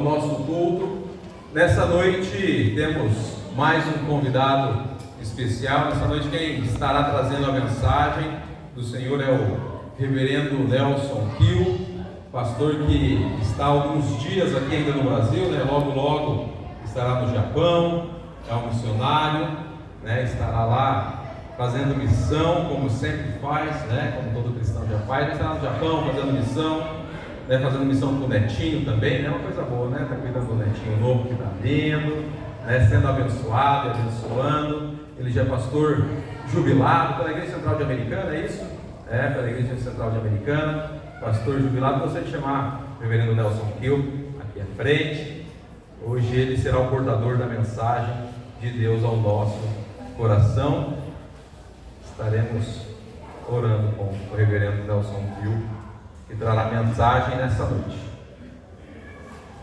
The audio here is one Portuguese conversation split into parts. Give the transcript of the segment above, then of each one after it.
nosso culto. Nessa noite temos mais um convidado especial. Nessa noite quem estará trazendo a mensagem do Senhor é o reverendo Nelson Kiel, pastor que está há alguns dias aqui ainda no Brasil, logo estará no Japão, é um missionário, estará lá fazendo missão, como sempre faz, como todo cristão já faz. Estará no Japão fazendo missão com o netinho também, uma coisa boa, está cuidando do netinho novo que está vindo, sendo abençoado e abençoando. Ele já é pastor jubilado pela Igreja Central de Americana, é isso? Pela Igreja Central de Americana, pastor jubilado. Gostaria de chamar o reverendo Nelson Kiel aqui à frente. Hoje ele será o portador da mensagem de Deus ao nosso coração. Estaremos orando com o reverendo Nelson Kiel, que trará a mensagem nessa noite.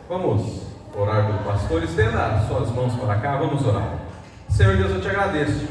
Vamos orar pelo pastor. Estenda suas mãos para cá, vamos orar. Senhor Deus, eu te agradeço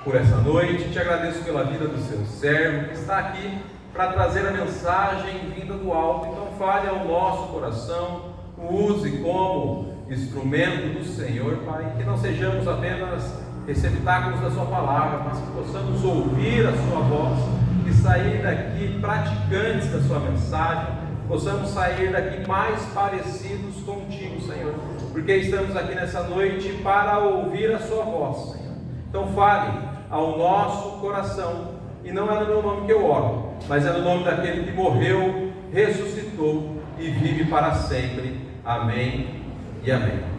por essa noite, te agradeço pela vida do seu servo que está aqui para trazer a mensagem vinda do alto. Então fale ao nosso coração, o use como instrumento do Senhor, Pai, que não sejamos apenas receptáculos da sua palavra, mas que possamos ouvir a sua voz e sair daqui praticantes da sua mensagem, possamos sair daqui mais parecidos contigo, Senhor, porque estamos aqui nessa noite para ouvir a sua voz, Senhor. Então fale ao nosso coração, e não é no meu nome que eu oro, mas é no nome daquele que morreu, ressuscitou e vive para sempre. Amém e amém.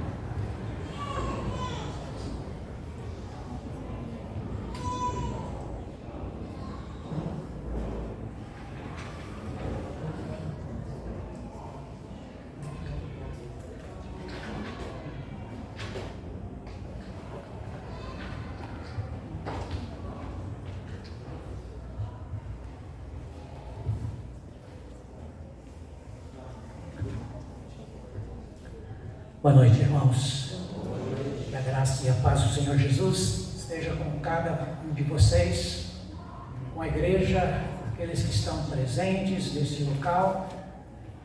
Boa noite, irmãos. Que a graça e a paz do Senhor Jesus esteja com cada um de vocês, com a igreja, com aqueles que estão presentes nesse local,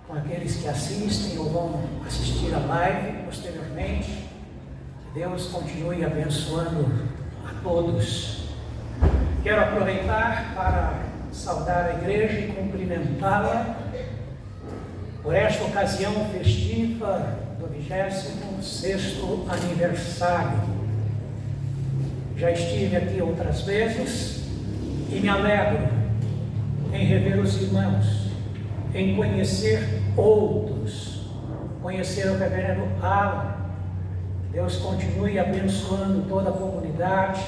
com aqueles que assistem ou vão assistir a live posteriormente. Que Deus continue abençoando a todos. Quero aproveitar para saudar a igreja e cumprimentá-la por esta ocasião festiva do 26º aniversário. Já estive aqui outras vezes e me alegro em rever os irmãos, em conhecer outros, conhecer o reverendo Alan. Deus continue abençoando toda a comunidade,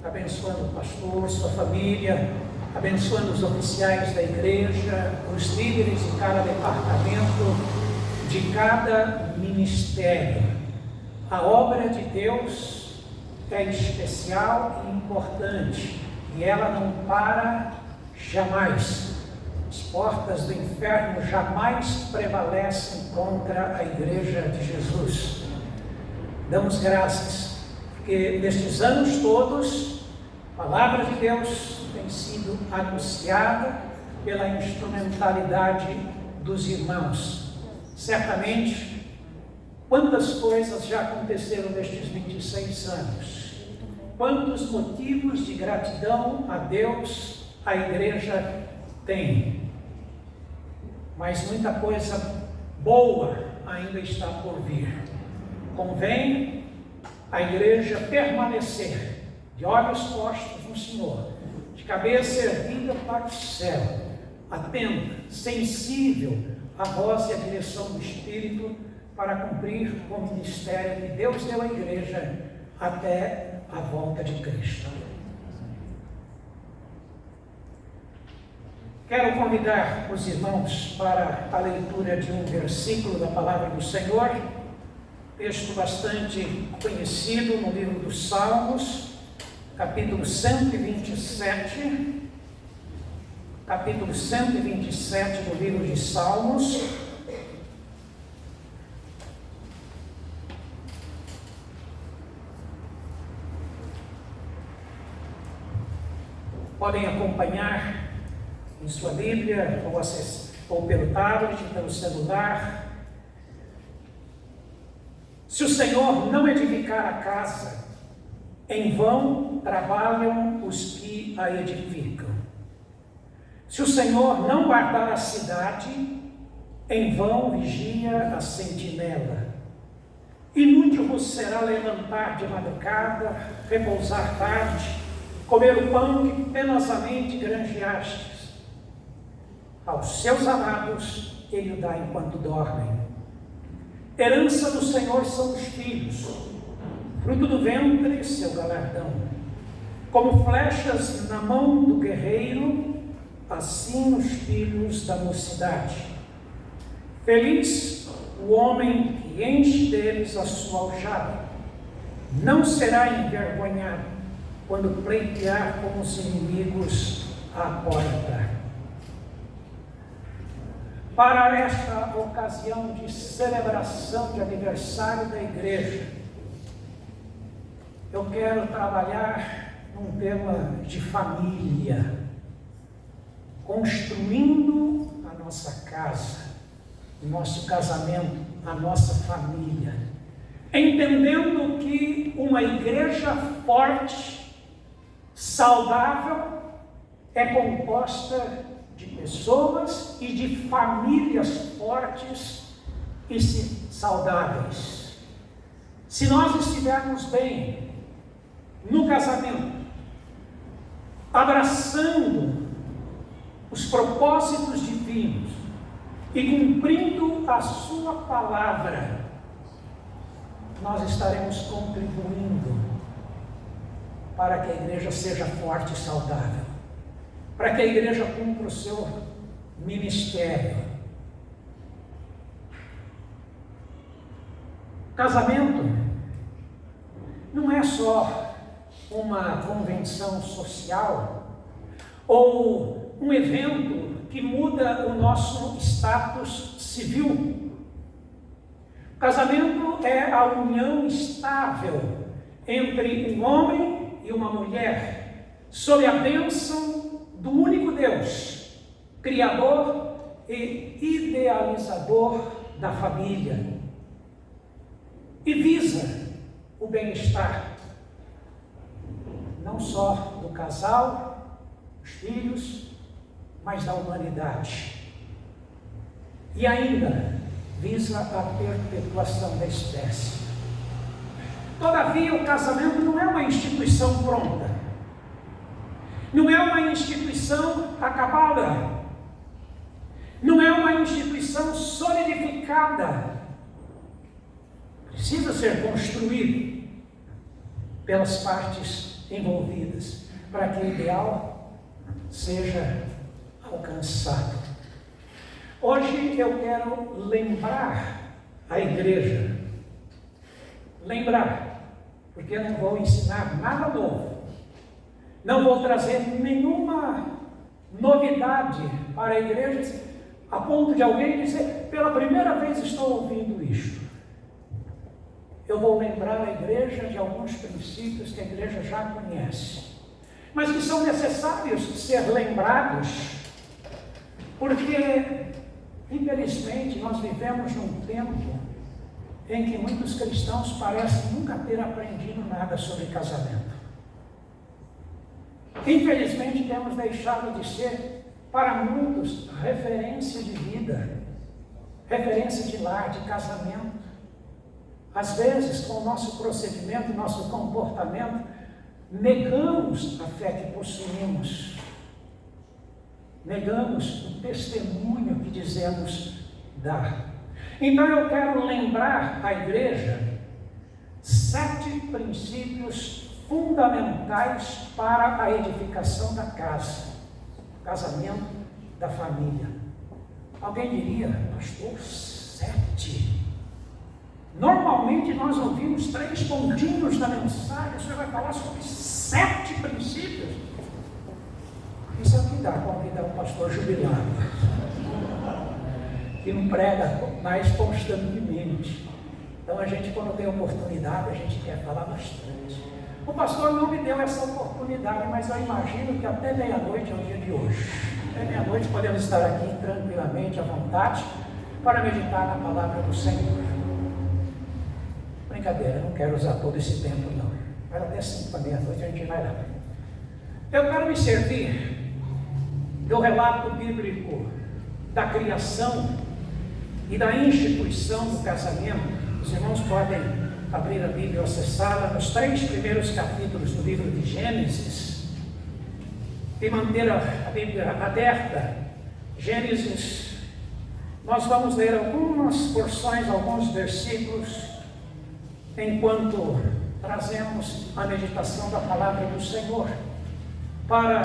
abençoando o pastor, sua família, abençoando os oficiais da igreja, os líderes de cada departamento, de cada ministério. A obra de Deus é especial e importante, e ela não para jamais. As portas do inferno jamais prevalecem contra a igreja de Jesus. Damos graças, porque nestes anos todos, a palavra de Deus tem sido anunciada pela instrumentalidade dos irmãos. Certamente, quantas coisas já aconteceram nestes 26 anos, quantos motivos de gratidão a Deus a igreja tem, mas muita coisa boa ainda está por vir. Convém a igreja permanecer de olhos postos no Senhor, de cabeça erguida para o céu, atenta, sensível a voz e a direção do Espírito para cumprir o ministério que Deus deu à igreja até a volta de Cristo. Quero convidar os irmãos para a leitura de um versículo da palavra do Senhor, texto bastante conhecido no livro dos Salmos, capítulo 127, capítulo 127 do livro de Salmos. Podem acompanhar em sua Bíblia, ou pelo tablet, pelo celular. Se o Senhor não edificar a casa, em vão trabalham os que a edificam. Se o Senhor não guardar a cidade, em vão vigia a sentinela. Inútil vos será levantar de madrugada, repousar tarde, comer o pão que penosamente granjeastes. Aos seus amados ele o dá enquanto dormem. Herança do Senhor são os filhos, fruto do ventre seu galardão. Como flechas na mão do guerreiro, assim os filhos da mocidade. Feliz o homem que enche deles a sua aljava. Não será envergonhado quando pleitear com os inimigos à porta. Para esta ocasião de celebração de aniversário da igreja, eu quero trabalhar num tema de família, construindo a nossa casa, o nosso casamento, a nossa família, entendendo que uma igreja forte, saudável, é composta de pessoas e de famílias fortes e saudáveis. Se nós estivermos bem no casamento, abraçando os propósitos divinos e cumprindo a sua palavra, nós estaremos contribuindo para que a igreja seja forte e saudável, para que a igreja cumpra o seu ministério. Casamento não é só uma convenção social ou um evento que muda o nosso status civil. Casamento é a união estável entre um homem e uma mulher, sob a bênção do único Deus, Criador e idealizador da família, e visa o bem-estar, não só do casal, dos filhos, mas da humanidade. E ainda visa a perpetuação da espécie. Todavia, o casamento não é uma instituição pronta. Não é uma instituição acabada. Não é uma instituição solidificada. Precisa ser construído pelas partes envolvidas para que o ideal seja alcançado. Hoje eu quero lembrar a igreja. Lembrar, porque eu não vou ensinar nada novo. Não vou trazer nenhuma novidade para a igreja, a ponto de alguém dizer, pela primeira vez estou ouvindo isto. Eu vou lembrar a igreja de alguns princípios que a igreja já conhece, mas que são necessários ser lembrados, porque, infelizmente, nós vivemos num tempo em que muitos cristãos parecem nunca ter aprendido nada sobre casamento. Infelizmente, temos deixado de ser, para muitos, referência de vida, referência de lar, de casamento. Às vezes, com o nosso procedimento, nosso comportamento, negamos a fé que possuímos, negamos o testemunho que dizemos dar. Então, eu quero lembrar à igreja 7 princípios fundamentais para a edificação da casa, do casamento, da família. Alguém diria, pastor, 7? Normalmente nós ouvimos 3 pontinhos da mensagem, o senhor vai falar sobre 7 princípios. Isso é o que dá convidar um pastor jubilado, que não prega mais constantemente. Então a gente, quando tem oportunidade, a gente quer falar bastante. O pastor não me deu essa oportunidade, mas eu imagino que até meia-noite é o dia de hoje. Até meia-noite podemos estar aqui tranquilamente, à vontade, para meditar na palavra do Senhor. Brincadeira, não quero usar todo esse tempo não. Vai até 5 da meia-noite, a gente vai lá. Eu quero me servir do relato bíblico da criação e da instituição do casamento. Os irmãos podem abrir a Bíblia ou acessá-la nos 3 primeiros capítulos do livro de Gênesis e manter a Bíblia aberta. Gênesis, nós vamos ler algumas porções, alguns versículos, enquanto trazemos a meditação da palavra do Senhor, para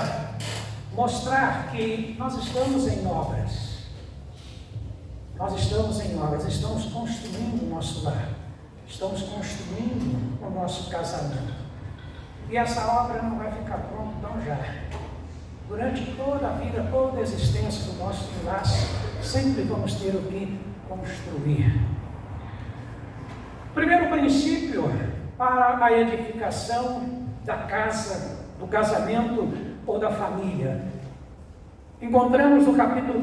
mostrar que nós estamos em obras. Nós estamos em obras, estamos construindo o nosso lar, estamos construindo o nosso casamento. E essa obra não vai ficar pronta tão já. Durante toda a vida, toda a existência do nosso laço, sempre vamos ter o que construir. Primeiro princípio para a edificação da casa, do casamento ou da família. Encontramos no capítulo 1,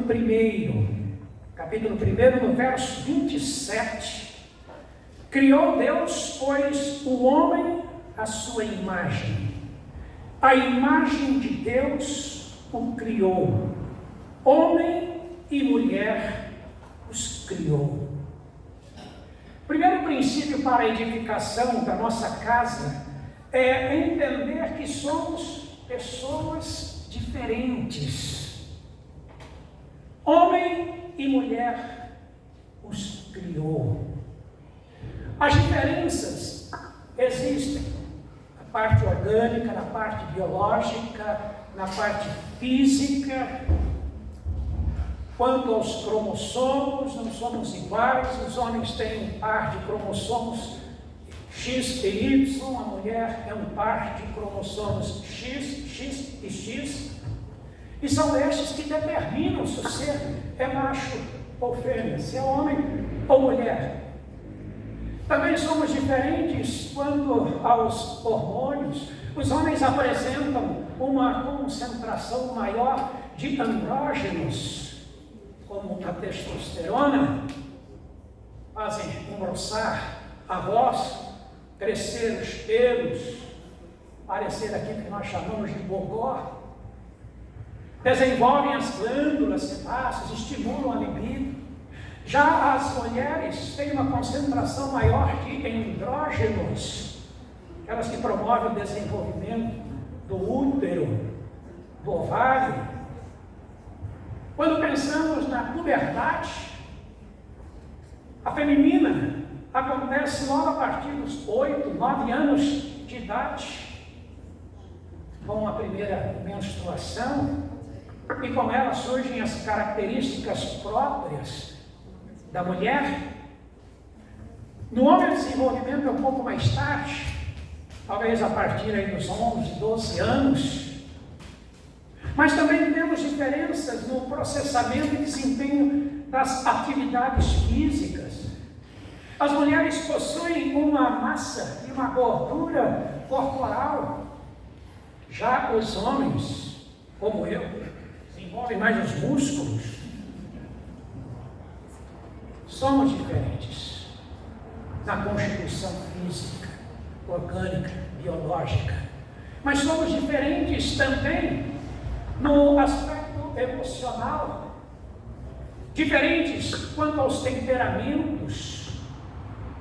no verso 27. Criou Deus, pois, o homem à sua imagem. A imagem de Deus o criou. Homem e mulher os criou. Primeiro princípio para a edificação da nossa casa é entender que somos pessoas diferentes. Homem e mulher os criou. As diferenças existem na parte orgânica, na parte biológica, na parte física. Quanto aos cromossomos, não somos iguais. Os homens têm um par de cromossomos X e Y, a mulher é um par de cromossomos X, X e X. E são estes que determinam se o ser é macho ou fêmea, se é homem ou mulher. Também somos diferentes quanto aos hormônios. Os homens apresentam uma concentração maior de andrógenos, como a testosterona, fazem engrossar a voz, crescer os pelos, parecer aquilo que nós chamamos de bocó, desenvolvem as glândulas sebáceas, estimulam a libido. Já as mulheres têm uma concentração maior de andrógenos, aquelas que promovem o desenvolvimento do útero, do ovário. Quando pensamos na puberdade, a feminina acontece logo a partir dos 8, 9 anos de idade, com a primeira menstruação, e com ela surgem as características próprias da mulher. No homem, o desenvolvimento é um pouco mais tarde, talvez a partir aí dos 11, 12 anos. Mas também temos diferenças no processamento e desempenho das atividades físicas. As mulheres possuem uma massa e uma gordura corporal. Já os homens, como eu, desenvolvem mais os músculos. Somos diferentes na constituição física, orgânica, biológica. Mas somos diferentes também no aspecto emocional, diferentes quanto aos temperamentos,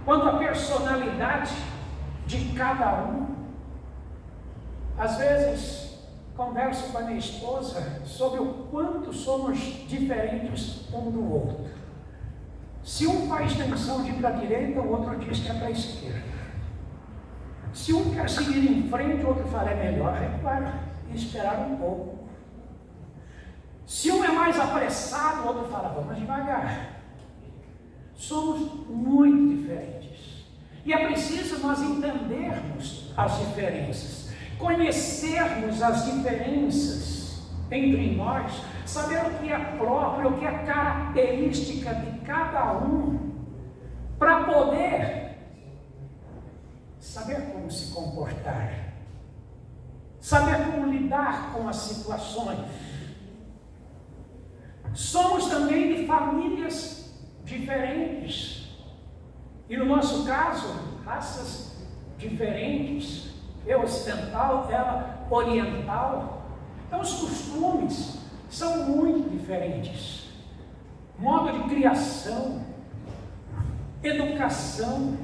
quanto à personalidade de cada um. Às vezes, converso com a minha esposa sobre o quanto somos diferentes um do outro. Se um faz tensão de ir para a direita, o outro diz que é para a esquerda. Se um quer seguir em frente, o outro fala, é melhor recuar e esperar um pouco. Se um é mais apressado, o outro fala, vamos devagar. Somos muito diferentes. E é preciso nós entendermos as diferenças, conhecermos as diferenças entre nós, saber o que é próprio, o que é característica de cada um, para poder saber como se comportar, saber como lidar com as situações. Somos também de famílias diferentes. E no nosso caso, raças diferentes, eu ocidental, ela oriental. Então os costumes são muito diferentes. Modo de criação, educação,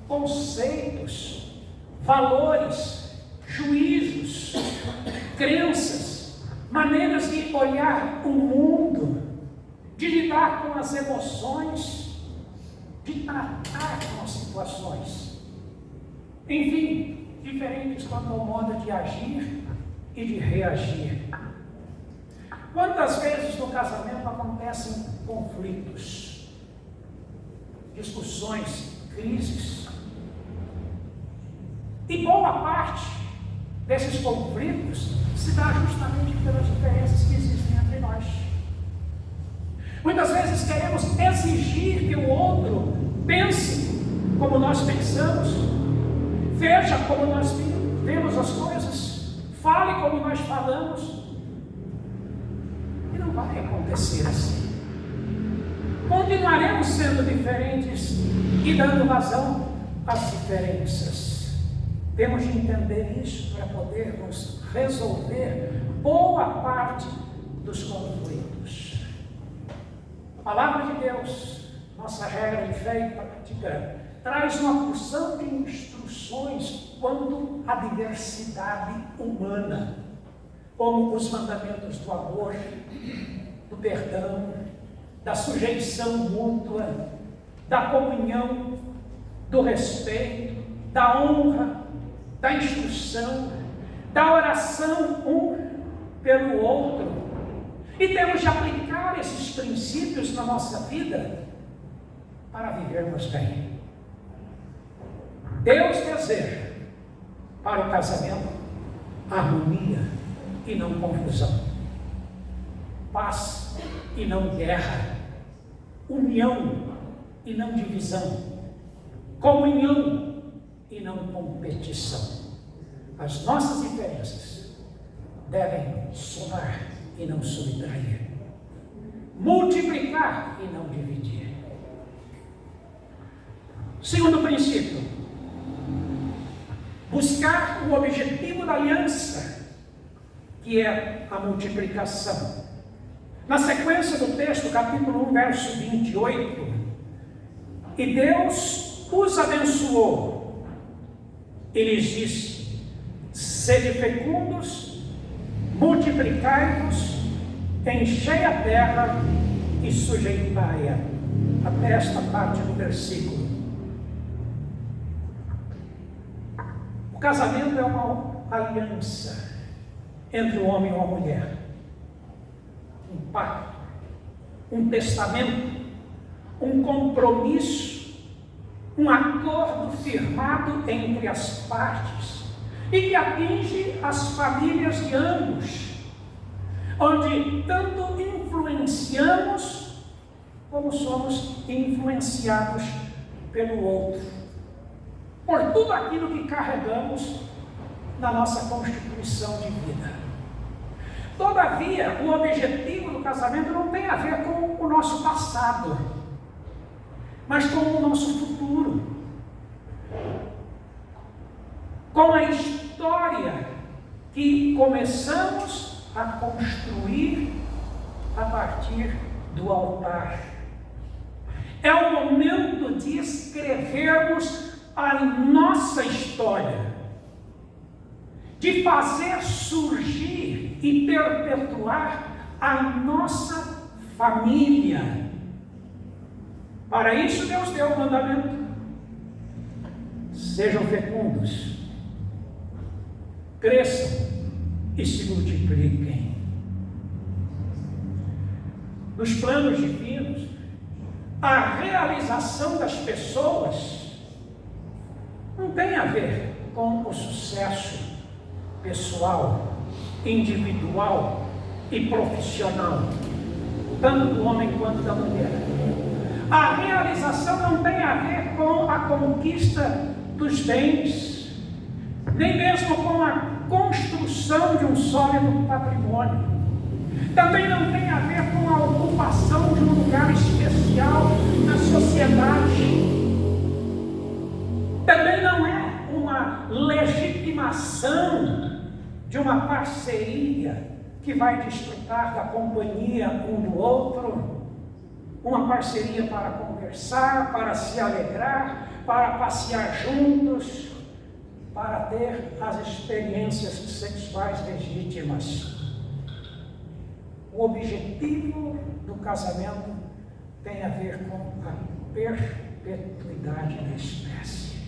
conceitos, valores, juízos, crenças, maneiras de olhar o mundo, de lidar com as emoções, de tratar com as situações. Enfim, diferentes quanto ao modo de agir e de reagir. Quantas vezes no casamento acontecem conflitos, discussões, crises? E boa parte desses conflitos se dá justamente pelas diferenças que existem entre nós. Muitas vezes queremos exigir que o outro pense como nós pensamos, veja como nós vemos as coisas, fale como nós falamos. E não vai acontecer assim. Continuaremos sendo diferentes e dando razão às diferenças. Temos de entender isso para podermos resolver boa parte dos conflitos. A palavra de Deus, nossa regra de fé e prática, traz uma porção de instruções quanto à diversidade humana, como os mandamentos do amor, do perdão, da sujeição mútua, da comunhão, do respeito, da honra, da instrução, da oração um pelo outro. E temos de aplicar esses princípios na nossa vida para vivermos bem. Deus deseja para o casamento harmonia e não confusão, paz e não guerra, união e não divisão, comunhão e não competição. As nossas diferenças devem somar e não subtrair, multiplicar e não dividir. Segundo princípio, buscar o objetivo da aliança, que é a multiplicação. Na sequência do texto, capítulo 1, verso 28, e Deus os abençoou e lhes disse: sede fecundos, multiplicai-vos, enchei a terra e sujeitai-a. Até esta parte do versículo. O casamento é uma aliança entre o homem e uma mulher, um pacto, um testamento, um compromisso, um acordo firmado entre as partes e que atinge as famílias de ambos, onde tanto influenciamos como somos influenciados pelo outro, por tudo aquilo que carregamos na nossa constituição de vida. Todavia, o objetivo do casamento não tem a ver com o nosso passado, mas com o nosso futuro, com a história que começamos a construir a partir do altar. É o momento de escrevermos a nossa história, de fazer surgir e perpetuar a nossa família. Para isso Deus deu o mandamento: sejam fecundos, cresçam e se multipliquem. Nos planos divinos, a realização das pessoas não tem a ver com o sucesso pessoal, individual e profissional, tanto do homem quanto da mulher. A realização não tem a ver com a conquista dos bens, nem mesmo com a construção de um sólido patrimônio. Também não tem a ver com a ocupação de um lugar especial na sociedade. Também legitimação de uma parceria que vai desfrutar da companhia um do outro, uma parceria para conversar, para se alegrar, para passear juntos, para ter as experiências sexuais legítimas. O objetivo do casamento tem a ver com a perpetuidade da espécie.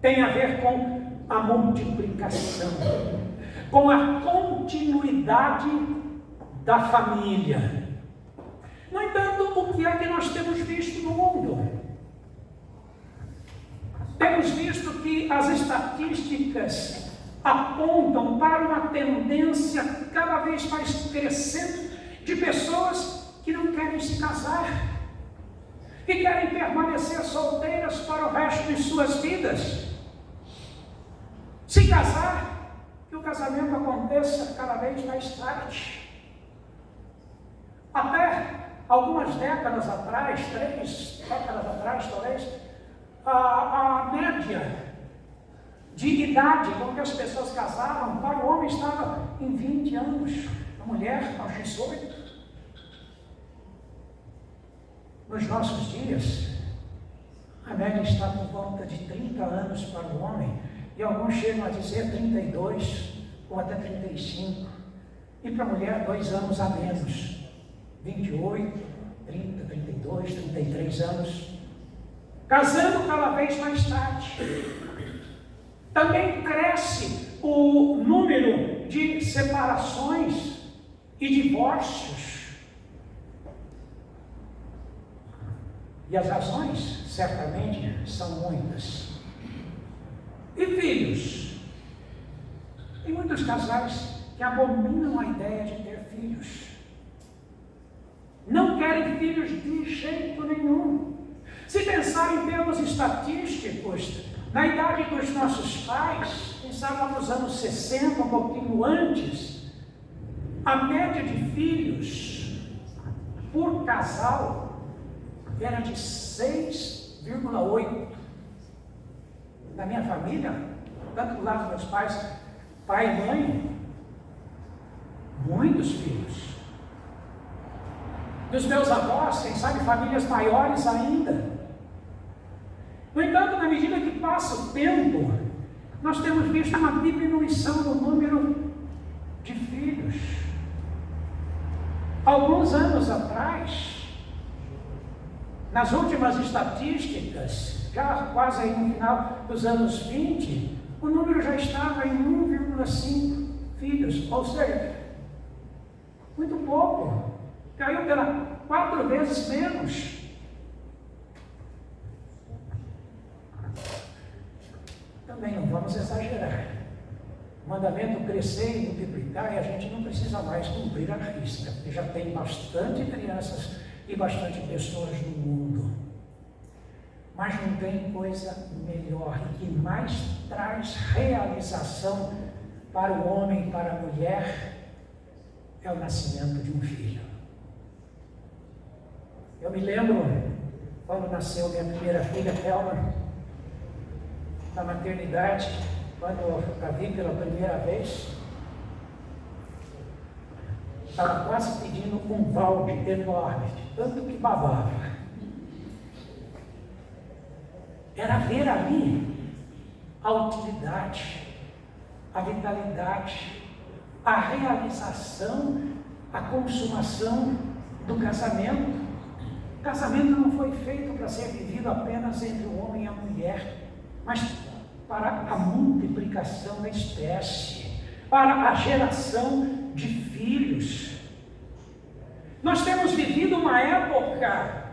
Tem a ver com a multiplicação, com a continuidade da família. No entanto, o que é que nós temos visto no mundo? Temos visto que as estatísticas apontam para uma tendência cada vez mais crescente de pessoas que não querem se casar, que querem permanecer solteiras para o resto de suas vidas. Se casar, que o casamento aconteça cada vez mais tarde. Até algumas décadas atrás, 3 décadas atrás talvez, a média de idade com que as pessoas casavam para o homem estava em 20 anos, a mulher aos 18. Nos nossos dias, a média está por volta de 30 anos para o homem, e alguns chegam a dizer 32 ou até 35, e para a mulher 2 anos a menos, 28, 30, 32, 33 anos, casando cada vez mais tarde. Também cresce o número de separações e divórcios. E as razões, certamente, são muitas. E filhos? Tem muitos casais que abominam a ideia de ter filhos. Não querem filhos de jeito nenhum. Se pensar em termos estatísticos, na idade dos nossos pais, quem sabe lá nos anos 60, um pouquinho antes, a média de filhos por casal era de 6,8. Na minha família, tanto do lado dos meus pais, pai e mãe, muitos filhos. Dos meus avós, quem sabe famílias maiores ainda. No entanto, na medida que passa o tempo, nós temos visto uma diminuição no número de filhos. Alguns anos atrás, nas últimas estatísticas, já quase aí no final dos anos 20, o número já estava em 1,5 filhos, ou seja, muito pouco, caiu pela 4 vezes menos. Também não vamos exagerar. O mandamento crescer e multiplicar, e a gente não precisa mais cumprir a risca, porque já tem bastante crianças e bastante pessoas no mundo. Mas não tem coisa melhor e que mais traz realização para o homem e para a mulher, é o nascimento de um filho. Eu me lembro quando nasceu minha primeira filha, Thelma, na maternidade, quando eu a vi pela primeira vez, estava quase pedindo um balde enorme, de tanto que babava. Era ver ali a utilidade, a vitalidade, a realização, a consumação do casamento. O casamento não foi feito para ser vivido apenas entre o homem e a mulher, mas para a multiplicação da espécie, para a geração de filhos. Nós temos vivido uma época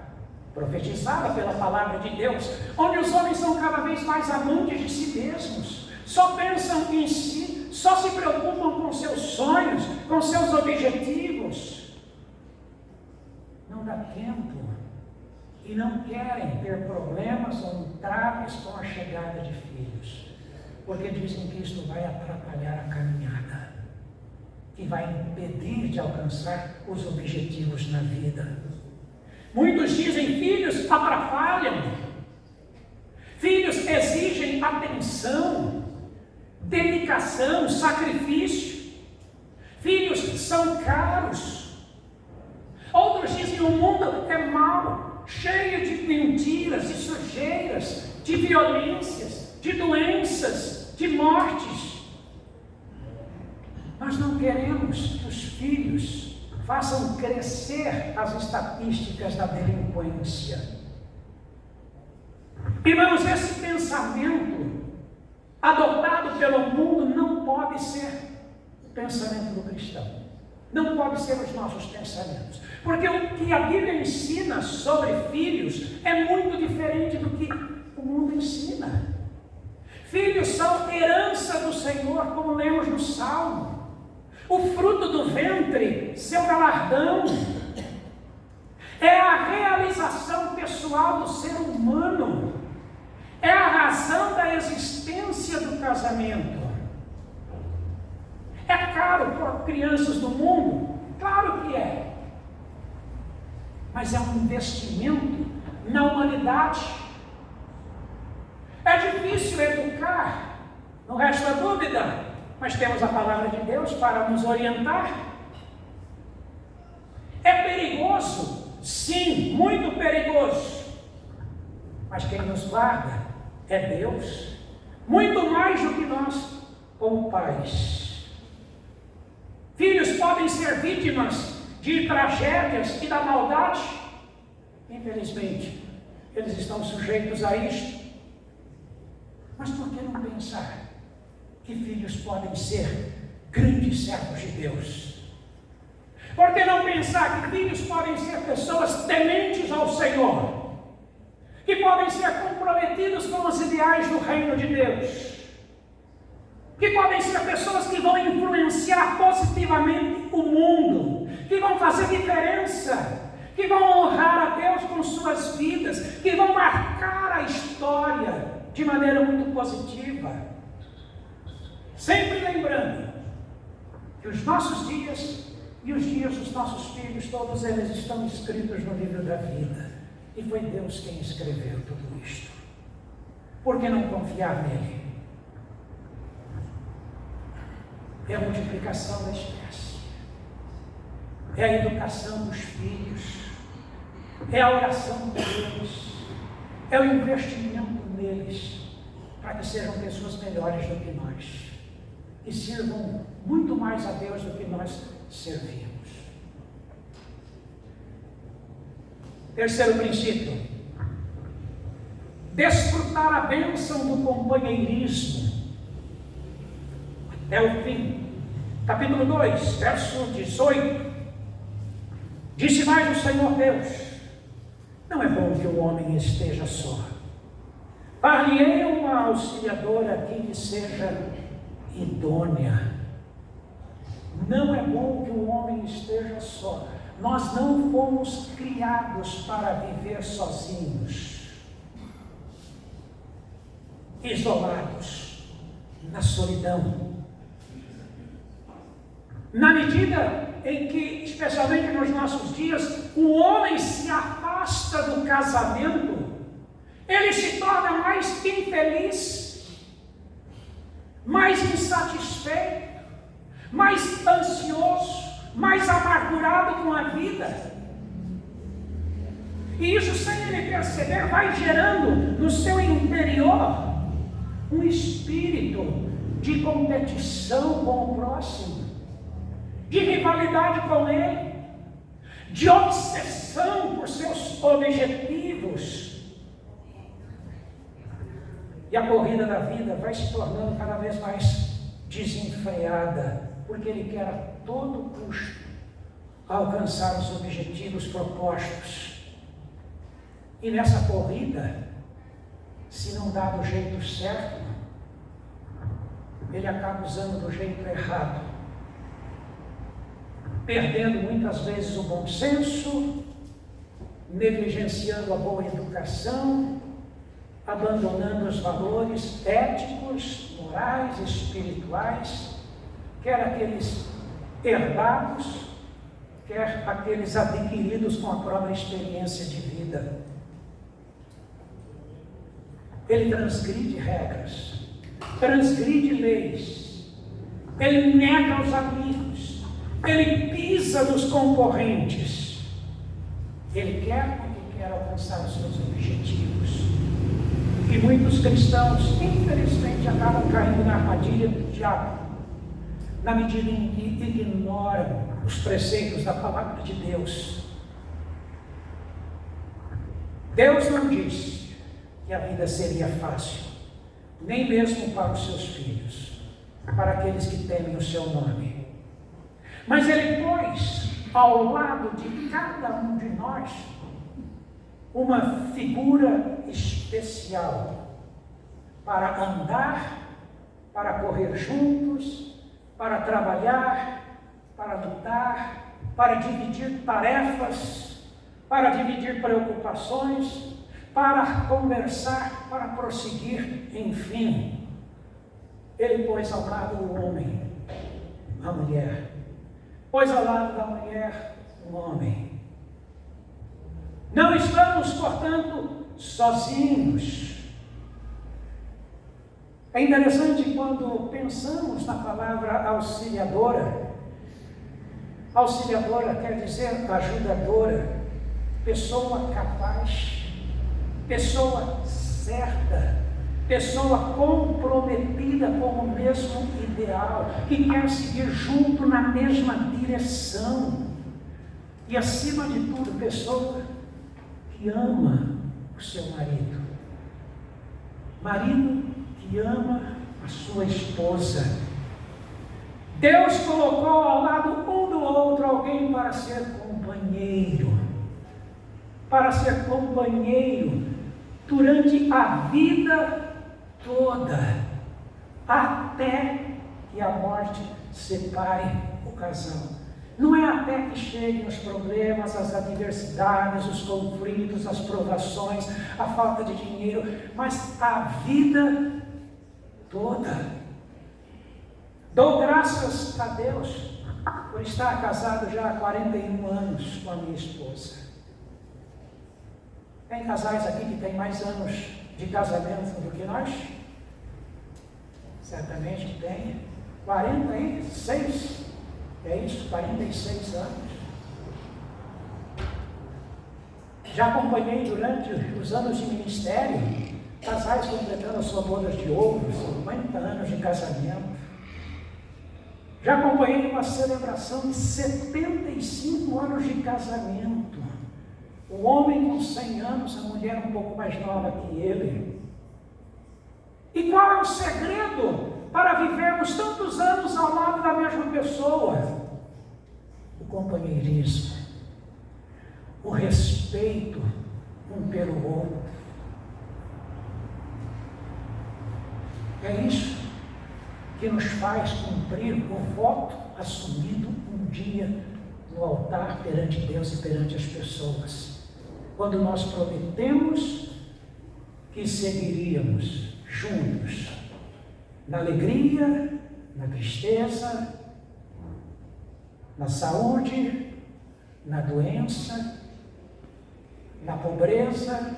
profetizada pela palavra de Deus, onde os homens são cada vez mais amantes de si mesmos, só pensam em si, só se preocupam com seus sonhos, com seus objetivos. Não dá tempo e não querem ter problemas ou entraves com a chegada de filhos, porque dizem que isto vai atrapalhar a caminhada, que vai impedir de alcançar os objetivos na vida. Muitos dizem: filhos atrapalham, filhos exigem atenção, dedicação, sacrifício. Filhos são caros. Outros dizem que o mundo é mau, cheio de mentiras, de sujeiras, de violências, de doenças, de mortes. Nós não queremos que os filhos façam crescer as estatísticas da delinquência. Irmãos, esse pensamento adotado pelo mundo não pode ser o pensamento do cristão. Não pode ser os nossos pensamentos. Porque o que a Bíblia ensina sobre filhos é muito diferente do que o mundo ensina. Filhos são herança do Senhor, como lemos no Salmo. O fruto do ventre, seu galardão. É a realização pessoal do ser humano. É a razão da existência do casamento. É caro para crianças do mundo? Claro que é. Mas é um investimento na humanidade. É difícil educar, não resta dúvida, mas temos a palavra de Deus para nos orientar. É perigoso? Sim, muito perigoso. Mas quem nos guarda é Deus, muito mais do que nós, como pais. Filhos podem ser vítimas de tragédias e da maldade. Infelizmente, eles estão sujeitos a isto. Mas por que não pensar que filhos podem ser grandes servos de Deus? Por que não pensar que filhos podem ser pessoas tementes ao Senhor? Que podem ser comprometidos com os ideais do reino de Deus? Que podem ser pessoas que vão influenciar positivamente o mundo, que vão fazer diferença, que vão honrar a Deus com suas vidas, que vão marcar a história de maneira muito positiva. Sempre lembrando que os nossos dias e os dias dos nossos filhos, todos eles estão escritos no livro da vida. E foi Deus quem escreveu tudo isto. Por que não confiar nele? É a multiplicação da espécie. É a educação dos filhos. É a oração deles. É o investimento neles, para que sejam pessoas melhores do que nós. E sirvam muito mais a Deus do que nós servimos. Terceiro princípio: desfrutar a bênção do companheirismo até o fim. Capítulo 2, verso 18. Disse mais o Senhor Deus: não é bom que o homem esteja só. Dar-lhe-ei uma auxiliadora que lhe seja idônea. Não é bom que o homem esteja só. Nós não fomos criados para viver sozinhos, isolados, na solidão. Na medida em que, especialmente nos nossos dias, o homem se afasta do casamento, ele se torna mais infeliz, mais insatisfeito, mais ansioso, mais amargurado com a vida. E isso, sem ele perceber, vai gerando no seu interior um espírito de competição com o próximo, de rivalidade com ele, de obsessão por seus objetivos. E a corrida da vida vai se tornando cada vez mais desenfreada, porque ele quer a todo custo alcançar os objetivos propostos. E nessa corrida, se não dá do jeito certo, ele acaba usando do jeito errado, perdendo muitas vezes o bom senso, negligenciando a boa educação, abandonando os valores éticos, morais, espirituais, quer aqueles herdados, quer aqueles adquiridos com a própria experiência de vida. Ele transgride regras, transgride leis, ele nega os amigos, ele pisa nos concorrentes, ele quer porque quer alcançar os seus objetivos. E muitos cristãos, infelizmente, acabam caindo na armadilha do diabo, na medida em que ignoram os preceitos da palavra de Deus. Deus não disse que a vida seria fácil, nem mesmo para os seus filhos, para aqueles que temem o seu nome. Mas Ele pôs ao lado de cada um de nós uma figura especial para andar, para correr juntos, para trabalhar, para lutar, para dividir tarefas, para dividir preocupações, para conversar, para prosseguir, enfim. Ele pôs ao lado o homem, a mulher. Pôs ao lado da mulher o homem. Não estamos, portanto, sozinhos. É interessante quando pensamos na palavra auxiliadora. Auxiliadora quer dizer ajudadora, pessoa capaz, pessoa certa, pessoa comprometida com o mesmo ideal, que quer seguir junto na mesma direção. E acima de tudo, pessoa que ama o seu marido. Marido que ama a sua esposa. Deus colocou ao lado um do outro alguém para ser companheiro. Para ser companheiro durante a vida toda, até que a morte separe o casal. Não é até que cheguem os problemas, as adversidades, os conflitos, as provações, a falta de dinheiro, mas a vida toda. Dou graças a Deus por estar casado já há 41 anos com a minha esposa. Tem casais aqui que têm mais anos de casamento do que nós? Certamente que tem. 46, é isso? 46 anos. Já acompanhei durante os anos de ministério casais completando a sua boda de ouro, 50 anos de casamento. Já acompanhei uma celebração de 75 anos de casamento. O homem com 100 anos, a mulher um pouco mais nova que ele. E qual é o segredo para vivermos tantos anos ao lado da mesma pessoa? O companheirismo, o respeito um pelo outro. É isso que nos faz cumprir o voto assumido um dia no altar perante Deus e perante as pessoas. Quando nós prometemos que seguiríamos juntos na alegria, na tristeza, na saúde, na doença, na pobreza.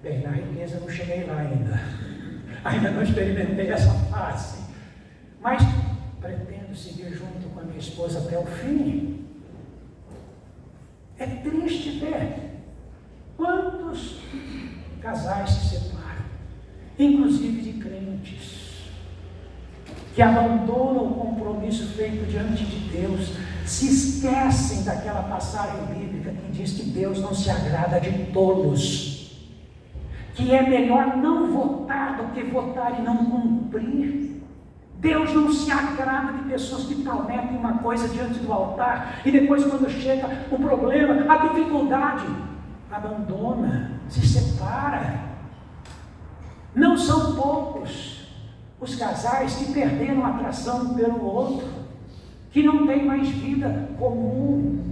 Bem, na riqueza não cheguei lá ainda. Ainda não experimentei essa fase. Mas pretendo seguir junto com a minha esposa até o fim. É triste ver quantos casais se separam, inclusive de crentes, que abandonam o compromisso feito diante de Deus, se esquecem daquela passagem bíblica que diz que Deus não se agrada de tolos, que é melhor não votar do que votar e não cumprir. Deus não se agrada de pessoas que prometem uma coisa diante do altar e depois, quando chega o problema, a dificuldade, abandona, se separa. Não são poucos os casais que perderam a atração um pelo outro, que não têm mais vida comum,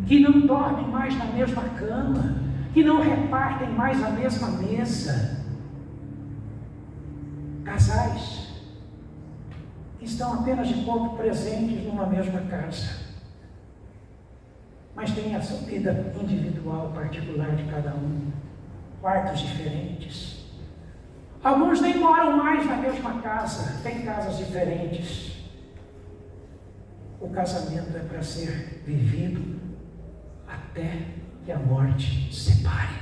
que não dormem mais na mesma cama, que não repartem mais a mesma mesa. Casais que estão apenas de corpo presentes numa mesma casa, mas têm a sua vida individual, particular de cada um, quartos diferentes, Alguns nem moram mais na mesma casa, têm casas diferentes. O casamento é para ser vivido até que a morte separe.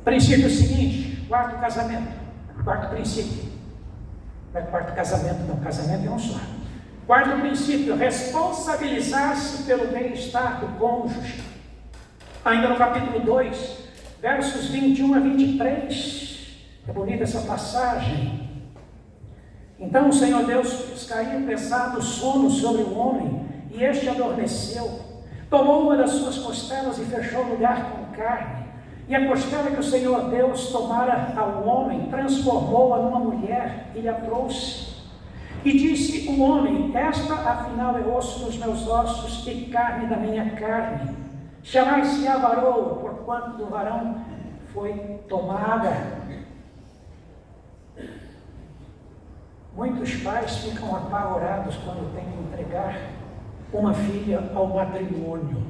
Princípio seguinte, quarto casamento, quarto princípio. Não é quarto casamento, não, casamento é um só. Quarto princípio, responsabilizar-se pelo bem-estar do cônjuge. Ainda no capítulo 2, versos 21 a 23, é bonita essa passagem. Então o Senhor Deus fez cair pesado sono sobre o homem, e este adormeceu. Tomou uma das suas costelas e fechou o lugar com carne. E a costela que o Senhor Deus tomara ao homem, transformou-a numa mulher e a trouxe. E disse o homem: esta afinal é osso dos meus ossos e carne da minha carne. Chamar-se-á varoa, porquanto do varão foi tomada. Muitos pais ficam apavorados quando têm que entregar uma filha ao matrimônio.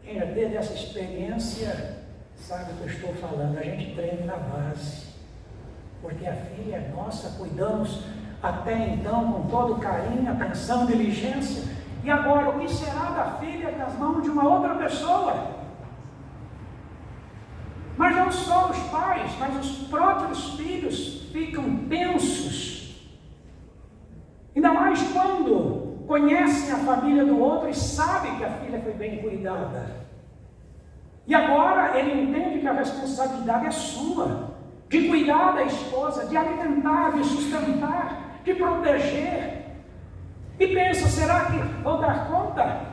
Quem já teve essa experiência sabe o que eu estou falando. A gente treme na base, porque a filha é nossa, cuidamos até então com todo carinho, atenção, diligência, e agora o que será da filha nas mãos de uma outra pessoa? Mas não só os pais, mas os próprios filhos ficam tensos, ainda mais quando conhecem a família do outro e sabem que a filha foi bem cuidada. E agora ele entende que a responsabilidade é sua, de cuidar da esposa, de alimentar, de sustentar, de proteger. E pensa, será que vou dar conta?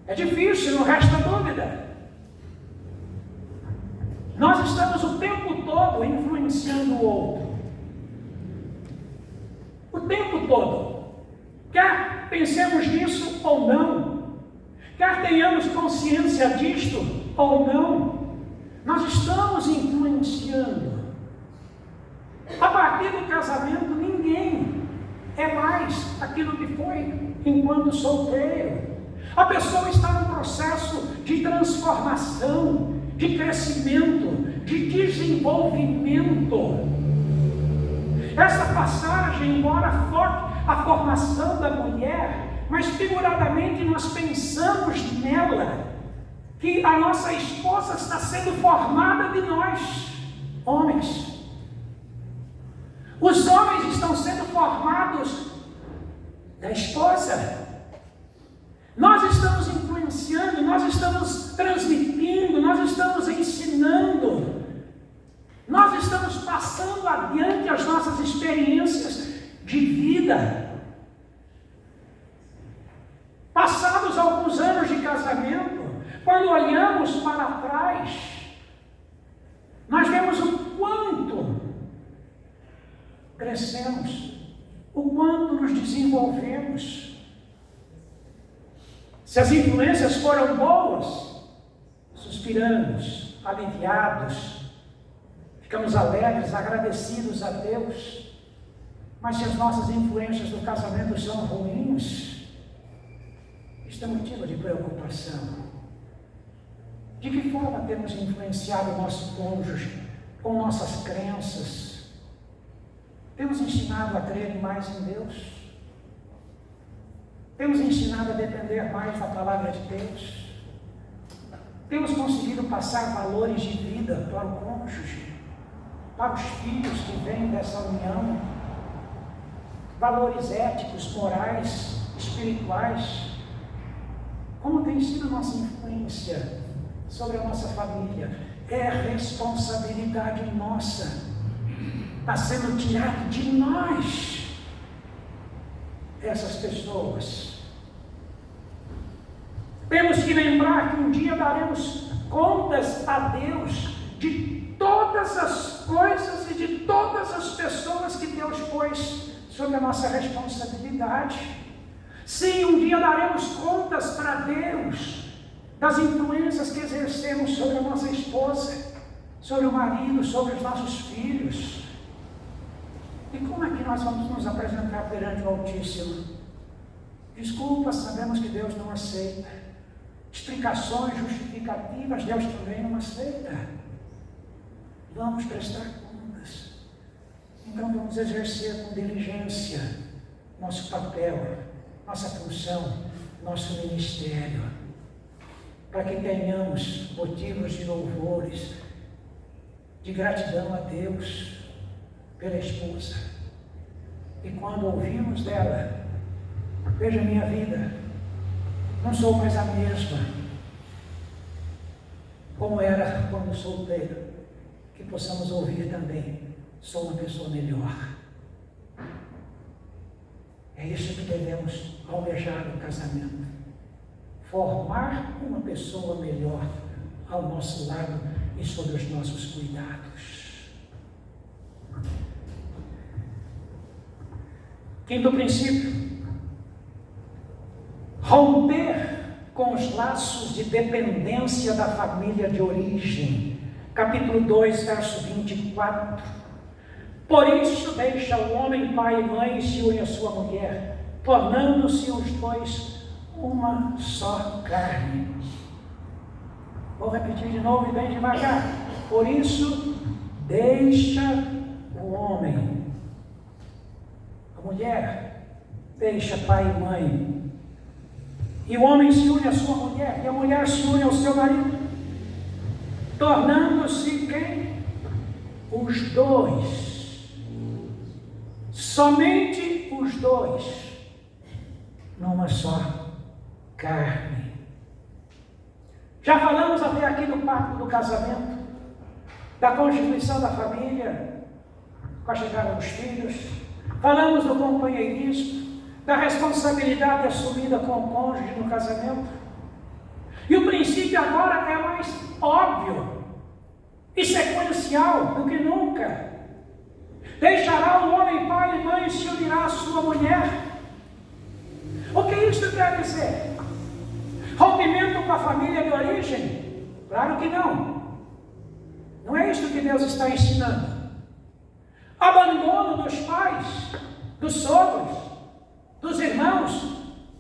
É difícil, não resta dúvida. Nós estamos o tempo todo influenciando o outro. O tempo todo. Quer pensemos nisso ou não, quer tenhamos consciência disto ou não, nós estamos influenciando. A partir do casamento, ninguém é mais aquilo que foi enquanto solteiro. A pessoa está num processo de transformação, de crescimento, de desenvolvimento. Essa passagem, embora foque a formação da mulher, mas figuradamente nós pensamos nela, que a nossa esposa está sendo formada de nós, homens. Os homens estão sendo formados da esposa. Nós estamos influenciando, nós estamos transmitindo, nós estamos ensinando, nós estamos passando adiante as nossas experiências de vida. Passados alguns anos de casamento, quando olhamos para trás, nós vemos o quanto crescemos, o quanto nos desenvolvemos. Se as influências foram boas, suspiramos, aliviados, ficamos alegres, agradecidos a Deus. Mas se as nossas influências do casamento são ruins, isto é motivo de preocupação. De que forma temos influenciado o nosso cônjuge com nossas crenças? Temos ensinado a crer mais em Deus? Temos ensinado a depender mais da palavra de Deus? Temos conseguido passar valores de vida para o cônjuge, para os filhos que vêm dessa união? Valores éticos, morais, espirituais? Como tem sido nossa influência sobre a nossa família? É responsabilidade nossa. Está sendo tirado de nós essas pessoas. Temos que lembrar que um dia daremos contas a Deus de todas as coisas e de todas as pessoas que Deus pôs sobre a nossa responsabilidade. Sim, um dia daremos contas para Deus das influências que exercemos sobre a nossa esposa, sobre o marido, sobre os nossos filhos. E como é que nós vamos nos apresentar perante o Altíssimo? Desculpa, sabemos que Deus não aceita. Explicações, justificativas, Deus também não aceita. Vamos prestar contas. Então vamos exercer com diligência nosso papel, nossa função, nosso ministério, para que tenhamos motivos de louvores, de gratidão a Deus pela esposa. E quando ouvimos dela, veja minha vida, não sou mais a mesma como era quando solteiro. Que possamos ouvir também, sou uma pessoa melhor. É isso que devemos almejar no casamento. Formar uma pessoa melhor ao nosso lado e sob os nossos cuidados. Quinto princípio. Romper com os laços de dependência da família de origem. Capítulo 2, verso 24. Por isso deixa o homem pai e mãe e se une à sua mulher, tornando-se os dois uma só carne. Vou repetir de novo e bem devagar. Por isso deixa o homem, a mulher deixa pai e mãe, e o homem se une à sua mulher, e a mulher se une ao seu marido, tornando-se quem? Os dois. Somente os dois. Numa só carne. Já falamos até aqui do pacto do casamento, da constituição da família, com a chegada dos filhos. Falamos do companheirismo, da responsabilidade assumida com o cônjuge no casamento. E o princípio agora é mais óbvio e sequencial do que nunca. Deixará o homem pai e mãe e se unirá à sua mulher. O que isso quer dizer? Rompimento com a família de origem? Claro que não. Não é isso que Deus está ensinando. Abandono dos pais, dos sogros, dos irmãos,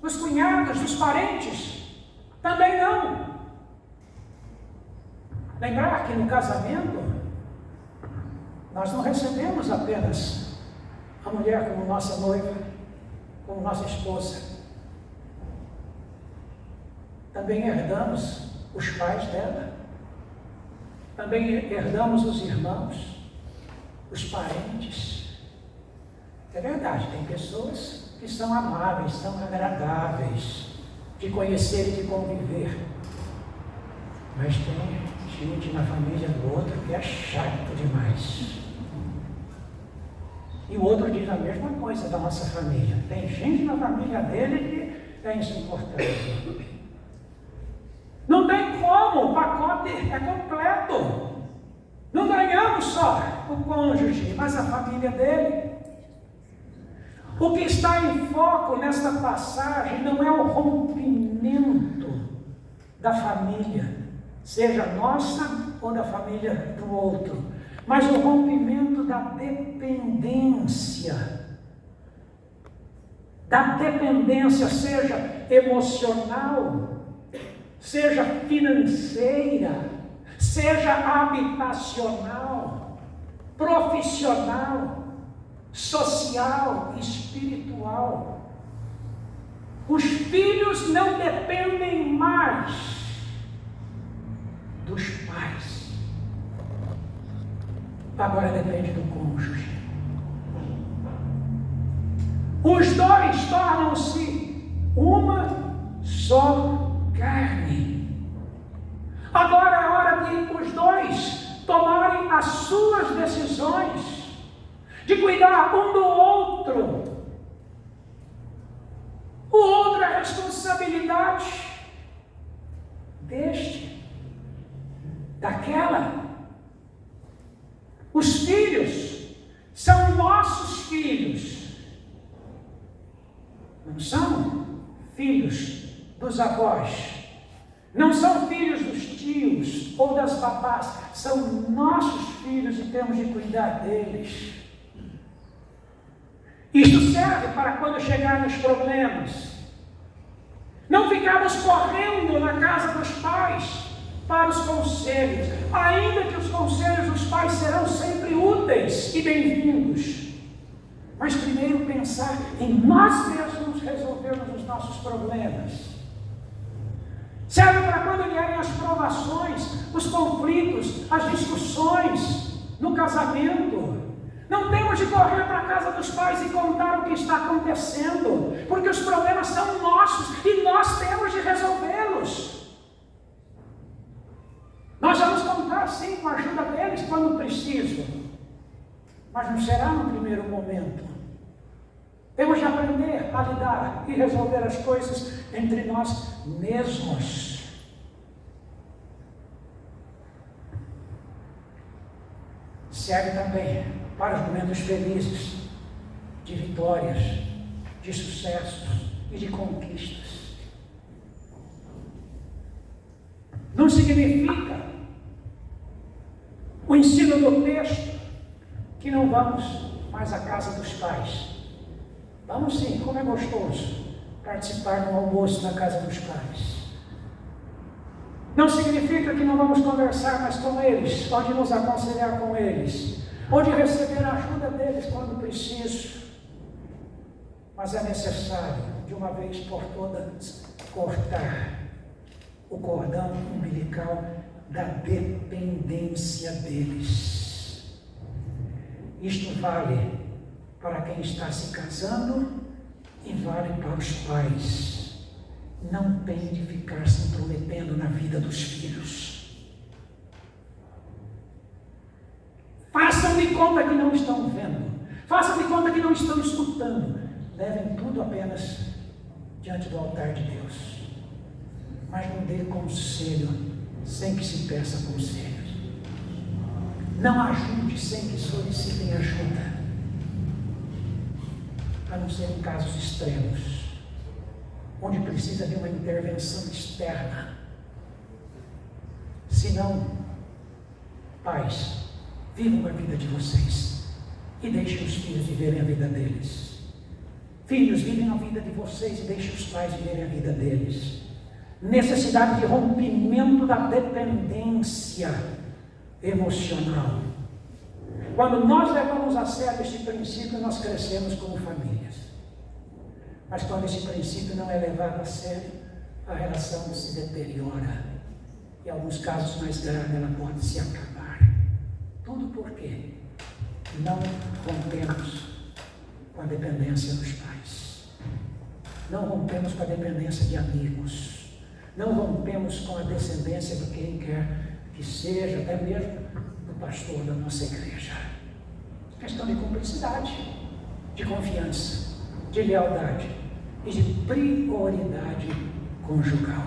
dos cunhados, dos parentes? Também não. Lembrar que no casamento nós não recebemos apenas a mulher como nossa noiva, como nossa esposa. Também herdamos os pais dela. Também herdamos os irmãos, os parentes. É verdade, tem pessoas que são amáveis, são agradáveis de conhecer e de conviver. Mas tem gente na família do outro que é chato demais. E o outro diz a mesma coisa da nossa família. Tem gente na família dele que é insuportável. Não tem como, o pacote é completo. Não ganhamos só o cônjuge, mas a família dele. O que está em foco nesta passagem não é o rompimento da família, seja nossa ou da família do outro, mas o rompimento da dependência. Da dependência, seja emocional, seja financeira, seja habitacional, profissional, social, espiritual. Os filhos não dependem mais dos pais. Agora depende do cônjuge. Os dois tornam-se uma só carne. Agora é hora de os dois tomarem as suas decisões, de cuidar um do outro. O outro é responsabilidade deste, daquela. Os filhos são nossos filhos. Não são filhos dos avós. Não são filhos dos tios ou das babás. São nossos filhos e temos de cuidar deles. Isto serve para quando chegar nos problemas, não ficarmos correndo na casa dos pais para os conselhos, ainda que os conselhos dos pais serão sempre úteis e bem-vindos. Mas primeiro pensar em nós mesmos resolvermos os nossos problemas. Serve para quando vierem as provações, os conflitos, as discussões no casamento. Não temos de correr para a casa dos pais e contar o que está acontecendo, porque os problemas são nossos e nós temos de resolvê-los. Nós vamos contar sim com a ajuda deles quando preciso, mas não será no primeiro momento. Temos de aprender a lidar e resolver as coisas entre nós mesmos. Serve também para os momentos felizes, de vitórias, de sucessos e de conquistas. Não significa o ensino do texto que não vamos mais à casa dos pais. Vamos sim, como é gostoso participar do almoço na casa dos pais. Não significa que não vamos conversar mais com eles, ou de nos aconselhar com eles, ou de receber a ajuda deles quando preciso. Mas é necessário, de uma vez por todas, cortar o cordão umbilical da dependência deles. Isto vale para quem está se casando e vale para os pais. Não tem de ficar se intrometendo na vida dos filhos. Façam de conta que não estão vendo. Façam de conta que não estão escutando. Levem tudo apenas diante do altar de Deus. Mas não dê conselho sem que se peça conselho. Não ajude sem que solicitem ajuda. A não ser em casos extremos, onde precisa de uma intervenção externa. Se não, pais, vivam a vida de vocês e deixem os filhos viverem a vida deles. Filhos, vivem a vida de vocês e deixem os pais viverem a vida deles. Necessidade de rompimento da dependência emocional. Quando nós levamos a sério este princípio, nós crescemos como famílias. Mas quando esse princípio não é levado a sério, a relação se deteriora. Em alguns casos mais graves, ela pode se acabar. Tudo porque não rompemos com a dependência dos pais. Não rompemos com a dependência de amigos. Não rompemos com a descendência de quem quer que seja, até mesmo do pastor da nossa igreja. Questão de cumplicidade, de confiança, de lealdade e de prioridade conjugal.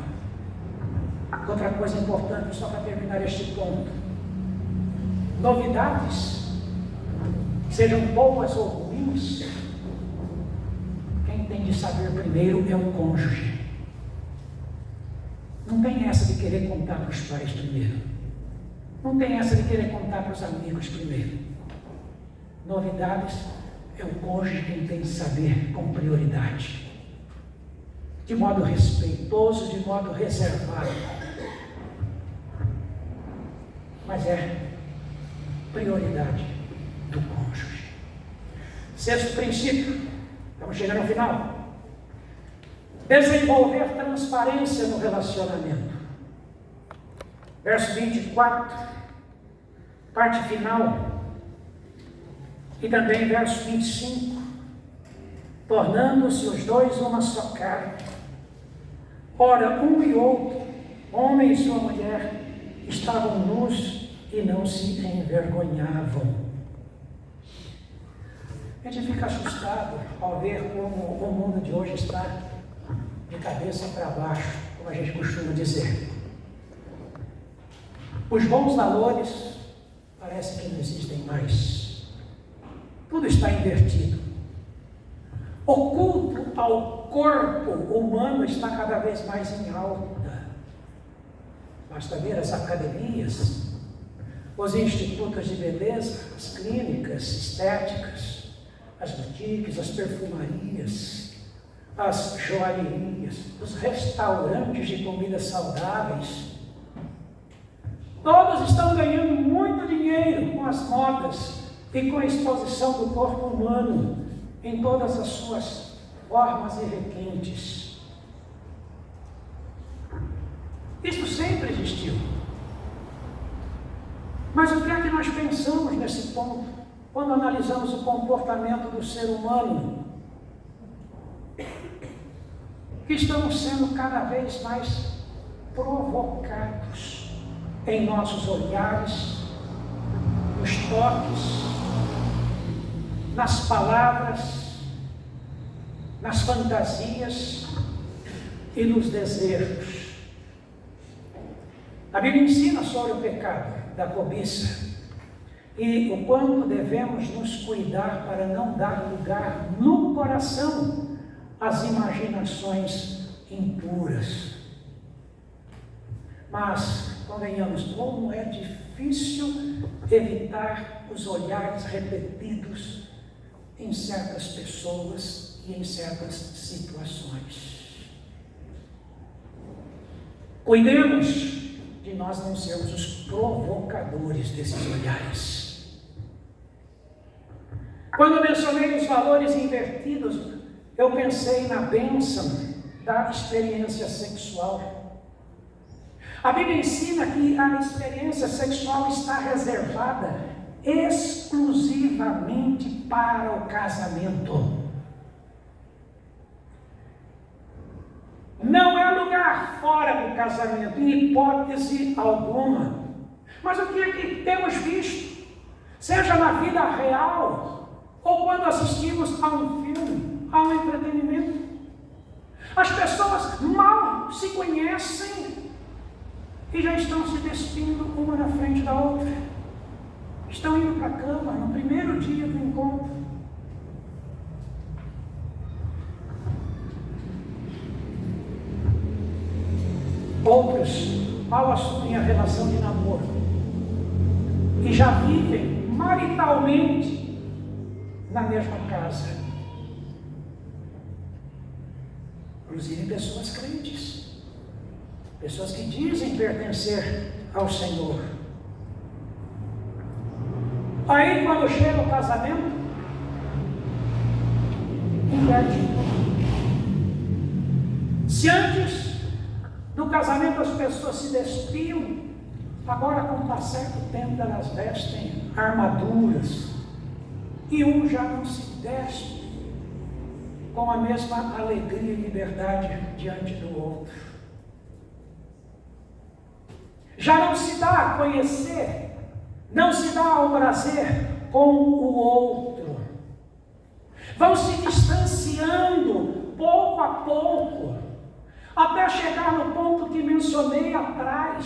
Outra coisa importante, só para terminar este ponto: novidades, sejam boas ou ruins, quem tem de saber primeiro é o cônjuge. Não tem essa de querer contar para os pais primeiro. Não tem essa de querer contar para os amigos primeiro. Novidades é o cônjuge quem tem de saber com prioridade. De modo respeitoso, de modo reservado. Mas é prioridade do cônjuge. Sexto princípio, estamos chegando ao final. Desenvolver transparência no relacionamento. Verso 24, parte final, e também verso 25, tornando-se os dois uma só carne. Ora, um e outro, homem e sua mulher, estavam nus e não se envergonhavam. A gente fica assustado ao ver como o mundo de hoje está de cabeça para baixo, como a gente costuma dizer. Os bons valores parece que não existem mais. Tudo está invertido. O culto ao corpo humano está cada vez mais em alta. Basta ver as academias, os institutos de beleza, as clínicas estéticas, as boutiques, as perfumarias, as joalherias, os restaurantes de comidas saudáveis. Todos estão ganhando muito dinheiro com as modas e com a exposição do corpo humano em todas as suas formas e requintes. Isso sempre existiu. Mas o que é que nós pensamos nesse ponto, quando analisamos o comportamento do ser humano? Que estamos sendo cada vez mais provocados em nossos olhares, nos toques, nas palavras, nas fantasias e nos desejos. A Bíblia ensina sobre o pecado da cobiça e o quanto devemos nos cuidar para não dar lugar no coração às imaginações impuras. Mas, convenhamos, como é difícil evitar os olhares repetidos em certas pessoas e em certas situações. Cuidemos de nós não sermos os provocadores desses olhares. Quando eu mencionei os valores invertidos, eu pensei na bênção da experiência sexual. A Bíblia ensina que a experiência sexual está reservada exclusivamente para o casamento. Não é lugar fora do casamento, em hipótese alguma. Mas o que é que temos visto? Seja na vida real, ou quando assistimos a um filme, a um entretenimento. As pessoas mal se conhecem e já estão se despindo uma na frente da outra. Estão indo para a cama no primeiro dia do encontro. Outros mal assumem a relação de namoro e já vivem maritalmente na mesma casa. Inclusive pessoas crentes, pessoas que dizem pertencer ao Senhor. Aí quando chega o casamento, inverte. Se antes no casamento as pessoas se despiam, agora com o passar do tempo elas vestem armaduras, e um já não se despe com a mesma alegria e liberdade diante do outro. Já não se dá a conhecer, não se dá ao prazer com o outro. Vão se distanciando pouco a pouco, até chegar no ponto que mencionei atrás,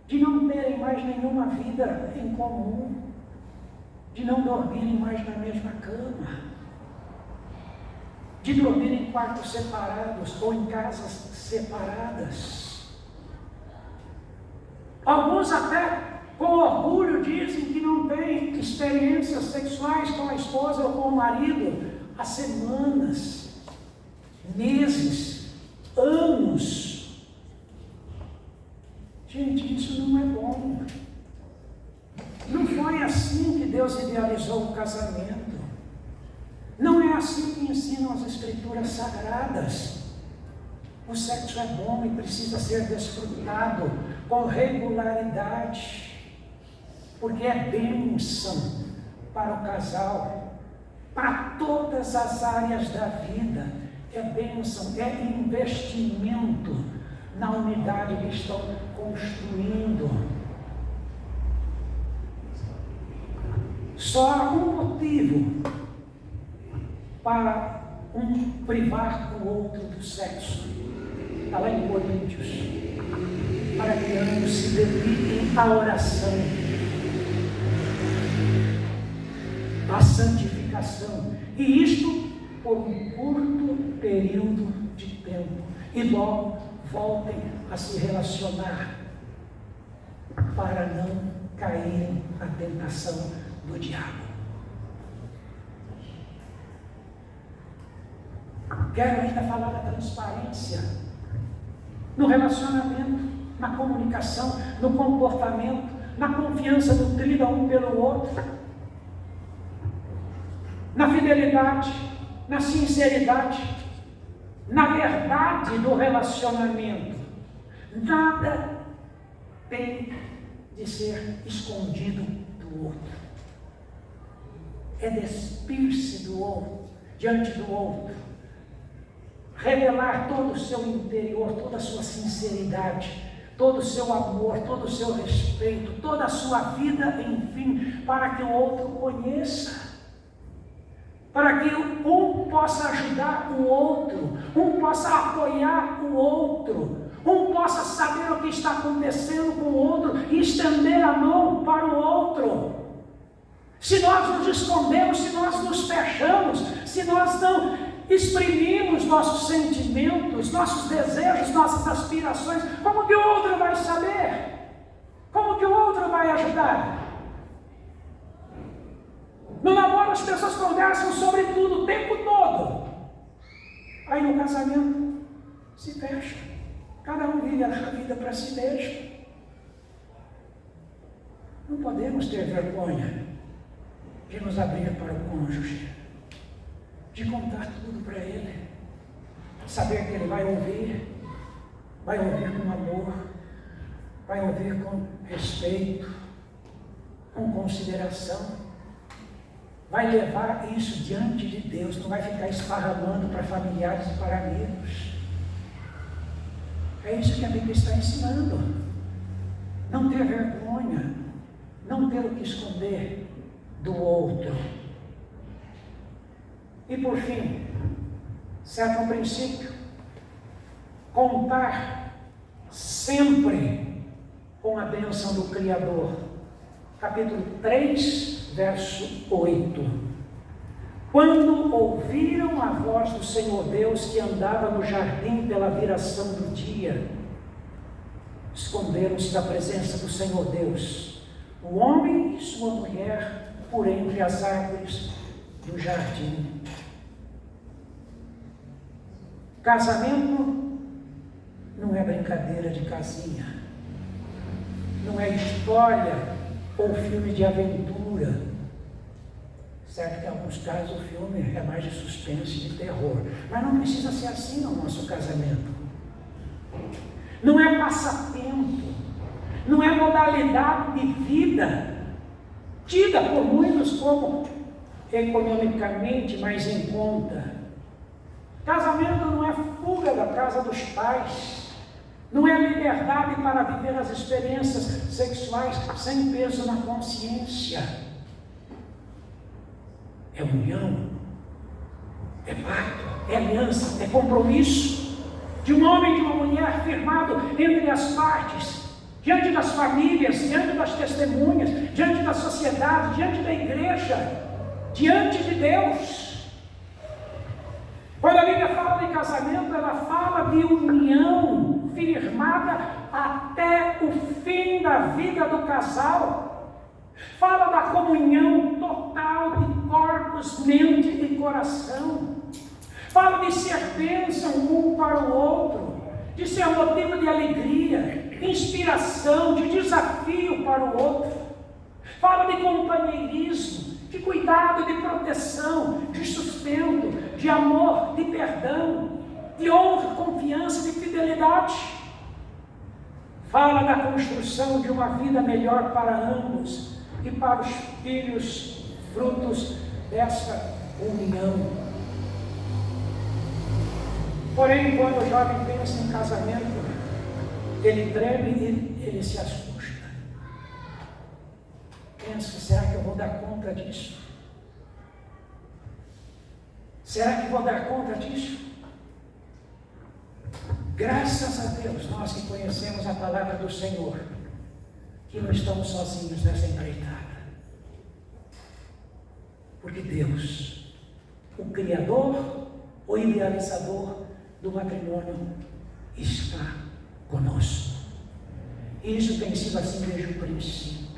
de não terem mais nenhuma vida em comum, de não dormirem mais na mesma cama, de dormir em quartos separados ou em casas separadas. Alguns até com orgulho dizem que não têm experiências sexuais com a esposa ou com o marido há semanas, meses, anos. Gente, isso não é bom. Não foi assim que Deus idealizou o casamento. Não é assim que ensinam as escrituras sagradas. O sexo é bom e precisa ser desfrutado com regularidade, porque é bênção para o casal, para todas as áreas da vida. É bênção, é investimento na unidade que estão construindo. Só há um motivo para um privar o outro do sexo. Está lá em Coríntios. Para que ambos se dediquem à oração, à santificação. E isto por um curto período de tempo, e logo voltem a se relacionar, para não caírem na tentação do diabo. Quero ainda falar da transparência no relacionamento, na comunicação, no comportamento, na confiança nutrida um pelo outro, na fidelidade, na sinceridade, na verdade do relacionamento. Nada tem de ser escondido do outro. É despir-se do outro, diante do outro, revelar todo o seu interior, toda a sua sinceridade, todo o seu amor, todo o seu respeito, toda a sua vida, enfim, para que o outro conheça, para que um possa ajudar o outro, um possa apoiar o outro, um possa saber o que está acontecendo com o outro e estender a mão para o outro. Se nós nos escondemos, se nós nos fechamos, se nós não exprimimos nossos sentimentos, nossos desejos, nossas aspirações, como que o outro vai saber? Como que o outro vai ajudar? No namoro as pessoas conversam sobre tudo o tempo todo. Aí no casamento se fecha. Cada um vive a vida para si mesmo. Não podemos ter vergonha de nos abrir para o cônjuge, de contar tudo para ele, saber que ele vai ouvir com amor, vai ouvir com respeito, com consideração, vai levar isso diante de Deus, não vai ficar esparramando para familiares e para amigos. É isso que a Bíblia está ensinando. Não ter vergonha, não ter o que esconder do outro. E por fim, sétimo princípio, contar sempre com a bênção do Criador. Capítulo 3, verso 8. Quando ouviram a voz do Senhor Deus que andava no jardim pela viração do dia, esconderam-se da presença do Senhor Deus, o homem e sua mulher, por entre as árvores do jardim. Casamento não é brincadeira de casinha, não é história ou filme de aventura. Certo que em alguns casos o filme é mais de suspense, de terror, mas não precisa ser assim no nosso casamento. Não é passatempo, não é modalidade de vida, tida por muitos como economicamente mais em conta. Casamento não é fuga da casa dos pais, não é liberdade para viver as experiências sexuais sem peso na consciência. É união, é pacto, é aliança, é compromisso de um homem e de uma mulher firmado entre as partes, diante das famílias, diante das testemunhas, diante da sociedade, diante da igreja, diante de Deus. Quando a Bíblia fala de casamento, ela fala de união firmada até o fim da vida do casal. Fala da comunhão total de corpos, mente e coração. Fala de ser bênção um para o outro, de ser motivo de alegria, inspiração, de desafio para o outro. Fala de companheirismo, de cuidado, de proteção, de sustento, de amor, de perdão, de honra, confiança, de fidelidade. Fala da construção de uma vida melhor para ambos e para os filhos, frutos dessa união. Porém, quando o jovem pensa em casamento, ele treme e ele se assusta. Pensa, será que eu vou dar conta disso? Será que vou dar conta disso? Graças a Deus, nós que conhecemos a palavra do Senhor, que não estamos sozinhos nessa empreitada. Porque Deus, o Criador, o idealizador do matrimônio, está conosco. E isso tem sido assim desde o princípio.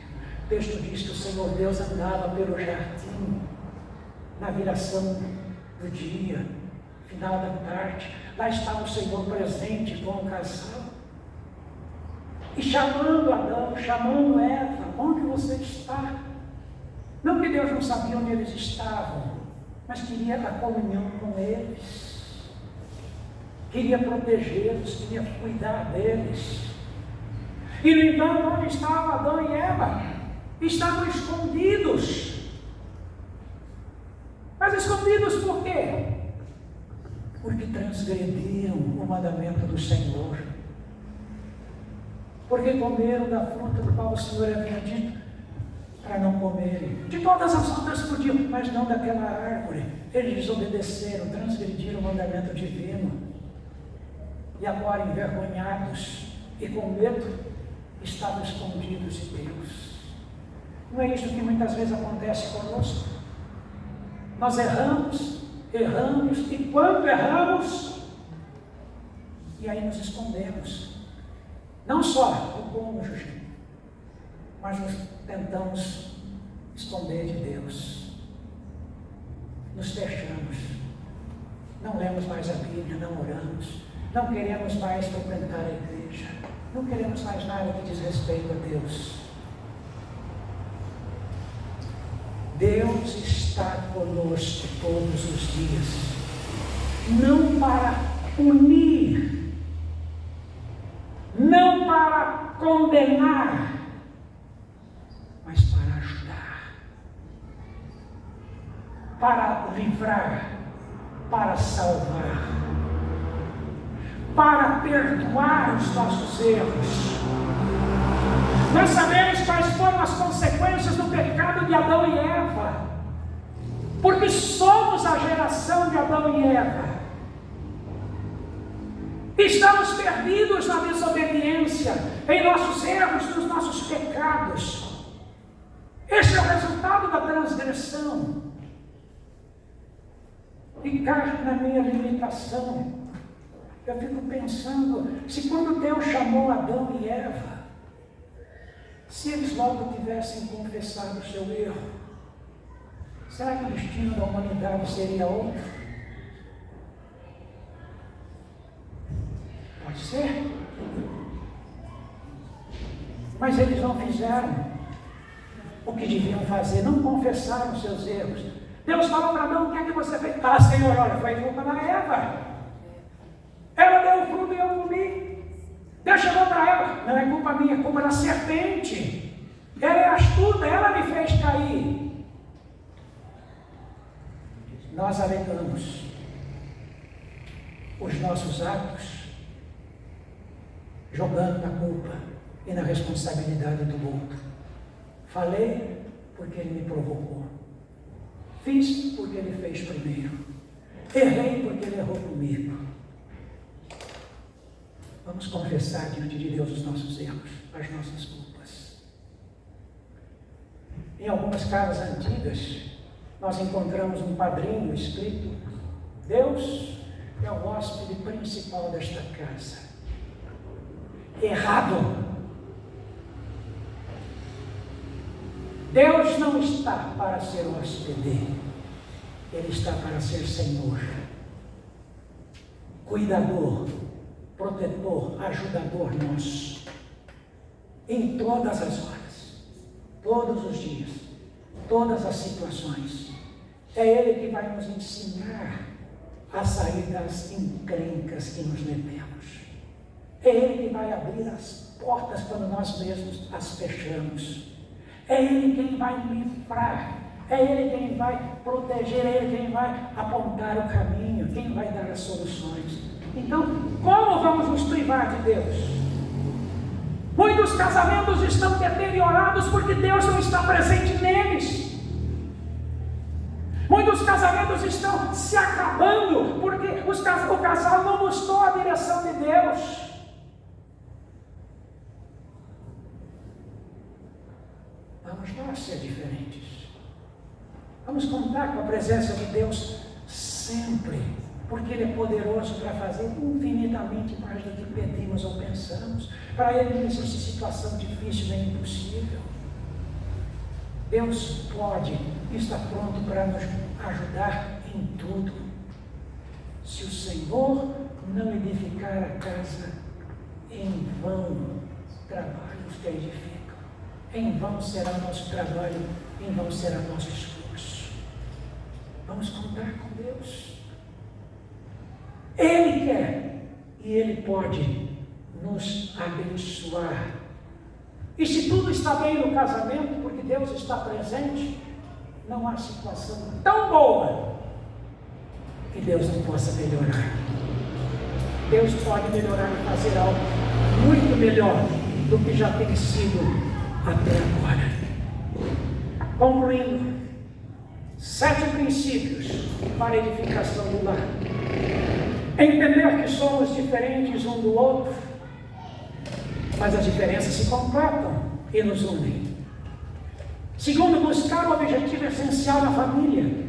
O texto diz que o Senhor Deus andava pelo jardim, na viração do dia, final da tarde, lá estava o Senhor presente com o casal, e chamando Adão, chamando Eva, onde você está? Não que Deus não sabia onde eles estavam, mas queria a comunhão com eles, queria protegê-los, queria cuidar deles. E no entanto, onde estavam Adão e Eva? Estavam escondidos. Mas escondidos por quê? Porque transgrediram o mandamento do Senhor. Porque comeram da fruta do qual o Senhor havia dito para não comerem. De todas as outras podiam, mas não daquela árvore. Eles desobedeceram, transgrediram o mandamento divino. E agora, envergonhados e com medo, estavam escondidos de Deus. Não é isso que muitas vezes acontece conosco? Nós erramos, e quando erramos, e aí nos escondemos. Não só o cônjuge, mas nos tentamos esconder de Deus. Nos fechamos. Não lemos mais a Bíblia, não oramos. Não queremos mais frequentar a igreja. Não queremos mais nada que diz respeito a Deus. Deus está conosco todos os dias, não para punir, não para condenar, mas para ajudar, para livrar, para salvar, para perdoar os nossos erros. Nós sabemos quais foram as consequências do pecado de Adão e Eva, porque somos a geração de Adão e Eva. Estamos perdidos na desobediência, em nossos erros, nos nossos pecados. Esse é o resultado da transgressão. E cai na minha limitação. Eu fico pensando, se quando Deus chamou Adão e Eva, se eles logo tivessem confessado o seu erro, será que o destino da humanidade seria outro? Pode ser. Mas eles não fizeram o que deviam fazer, não confessaram os seus erros. Deus falou para Adão: o que é que você fez? Ah, Senhor, olha, foi culpa da Eva. Ela deu o fruto e eu comi. Deus chegou para ela: não é culpa minha, é culpa da serpente. Ela é astuta, ela me fez cair. Nós alegamos os nossos atos, jogando na culpa e na responsabilidade do outro. Falei porque ele me provocou. Fiz porque ele fez primeiro. Errei porque ele errou comigo. Vamos confessar diante de Deus os nossos erros, as nossas culpas. Em algumas casas antigas, nós encontramos um padrinho escrito: Deus é o hóspede principal desta casa. Errado. Deus não está para ser hospedeiro, Ele está para ser Senhor, cuidador, protetor, ajudador nosso, em todas as horas, todos os dias, todas as situações. É Ele que vai nos ensinar a sair das encrencas que nos metemos. É Ele que vai abrir as portas quando nós mesmos as fechamos. É Ele quem vai livrar, é Ele quem vai proteger, é Ele quem vai apontar o caminho, quem vai dar as soluções. Então, como vamos nos privar de Deus? Muitos casamentos estão deteriorados porque Deus não está presente neles. Muitos casamentos estão se acabando porque o casal não buscou a direção de Deus. Vamos nós ser diferentes. Vamos contar com a presença de Deus sempre, porque Ele é poderoso para fazer infinitamente mais do que pedimos ou pensamos. Para Ele não existe situação difícil nem impossível. Deus pode e está pronto para nos ajudar em tudo. Se Senhor não edificar a casa, em vão trabalhos que edificam. Em vão será nosso trabalho, em vão será nosso esforço. Vamos contar com Deus. Ele quer e Ele pode nos abençoar. E se tudo está bem no casamento, porque Deus está presente, não há situação tão boa que Deus não possa melhorar. Deus pode melhorar e fazer algo muito melhor do que já tem sido até agora. Concluindo, 7 princípios para a edificação do lar. Entender que somos diferentes um do outro, mas as diferenças se completam e nos unem. Segundo, buscar o objetivo essencial na família,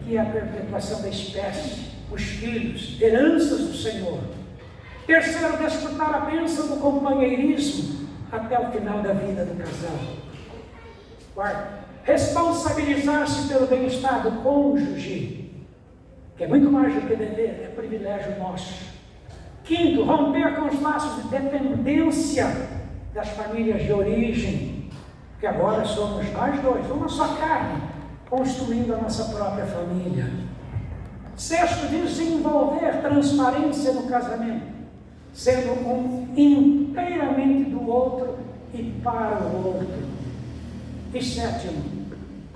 que é a perpetuação da espécie, os filhos, heranças do Senhor. Terceiro, desfrutar a bênção do companheirismo até o final da vida do casal. Quarto, responsabilizar-se pelo bem-estar do cônjuge, que é muito mais do que dever, é privilégio nosso. Quinto, romper com os laços de dependência das famílias de origem, que agora somos nós dois, uma só carne, construindo a nossa própria família. Sexto, desenvolver transparência no casamento, sendo um inteiramente do outro e para o outro. E sétimo,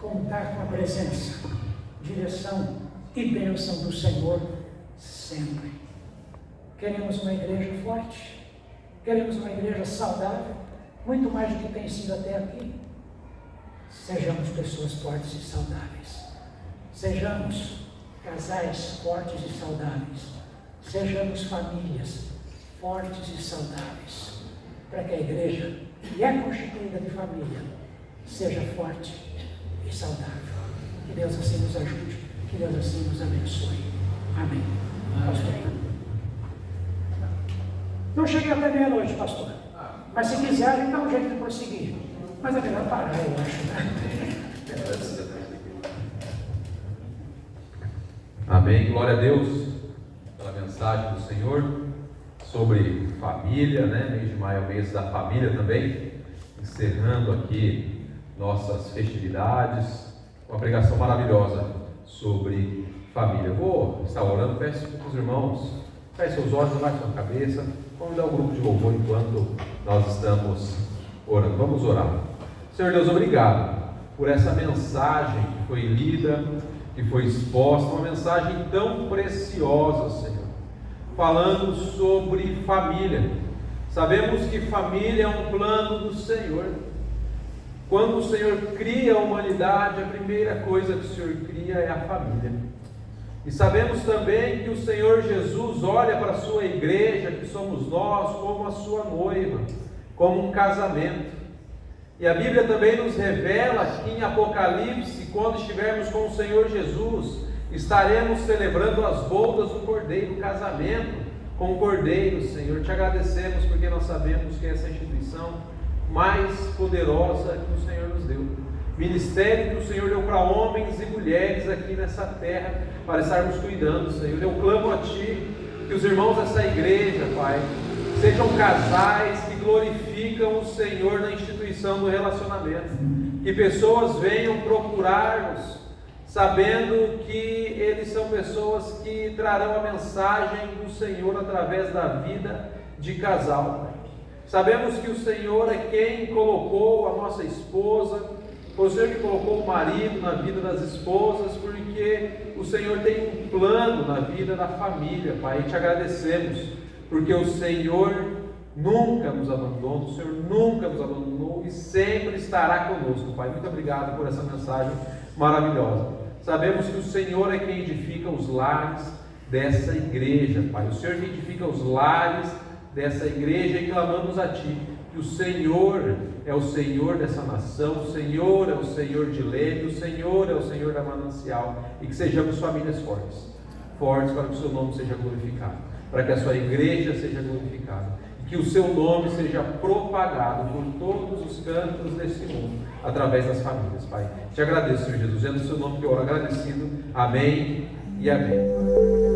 contar com a presença, direção e bênção do Senhor sempre. Queremos uma igreja forte, queremos uma igreja saudável, muito mais do que tem sido até aqui. Sejamos pessoas fortes e saudáveis. Sejamos casais fortes e saudáveis. Sejamos famílias fortes e saudáveis. Para que a igreja, que é constituída de família, seja forte e saudável. Que Deus assim nos ajude, que Deus assim nos abençoe. Amém. Pastor. Não cheguei até meia-noite, pastor. Mas se quiser, a gente dá um jeito de prosseguir. Mas é melhor parar, eu acho, né? Amém. Glória a Deus pela mensagem do Senhor sobre família, né? Mês de maio é o mês da família também. Encerrando aqui nossas festividades. Uma pregação maravilhosa sobre família. Eu vou estar orando, peço para os irmãos, feche seus olhos, abaixe sua cabeça. Vamos dar um grupo de louvor enquanto nós estamos orando. Vamos orar. Senhor Deus, obrigado por essa mensagem que foi lida, que foi exposta, uma mensagem tão preciosa, Senhor, falando sobre família. Sabemos que família é um plano do Senhor. Quando o Senhor cria a humanidade, a primeira coisa que o Senhor cria é a família. E sabemos também que o Senhor Jesus olha para a sua igreja, que somos nós, como a sua noiva, como um casamento. E a Bíblia também nos revela que em Apocalipse, quando estivermos com o Senhor Jesus, estaremos celebrando as bodas do Cordeiro, o casamento com o Cordeiro. Senhor, te agradecemos porque nós sabemos que essa instituição mais poderosa que o Senhor nos deu. Ministério que o Senhor deu para homens e mulheres aqui nessa terra, para estarmos cuidando, Senhor. Eu clamo a Ti, que os irmãos dessa igreja, Pai, sejam casais que glorificam o Senhor na instituição do relacionamento. Que pessoas venham procurar-nos, sabendo que eles são pessoas que trarão a mensagem do Senhor através da vida de casal, Pai. Sabemos que o Senhor é quem colocou a nossa esposa, foi o Senhor que colocou o marido na vida das esposas, porque o Senhor tem um plano na vida da família, Pai, e te agradecemos, porque o Senhor nunca nos abandonou, o Senhor nunca nos abandonou e sempre estará conosco, Pai. Muito obrigado por essa mensagem maravilhosa. Sabemos que o Senhor é quem edifica os lares dessa igreja, Pai. O Senhor que edifica os lares dessa igreja, e clamamos a Ti, que o Senhor é o Senhor dessa nação, o Senhor é o Senhor de Leme, o Senhor é o Senhor da Manancial, e que sejamos famílias fortes para que o Seu nome seja glorificado, para que a Sua igreja seja glorificada, e que o Seu nome seja propagado por todos os cantos desse mundo, através das famílias, Pai. Te agradeço, Senhor Jesus, é no Seu nome que eu oro agradecido. Amém e amém.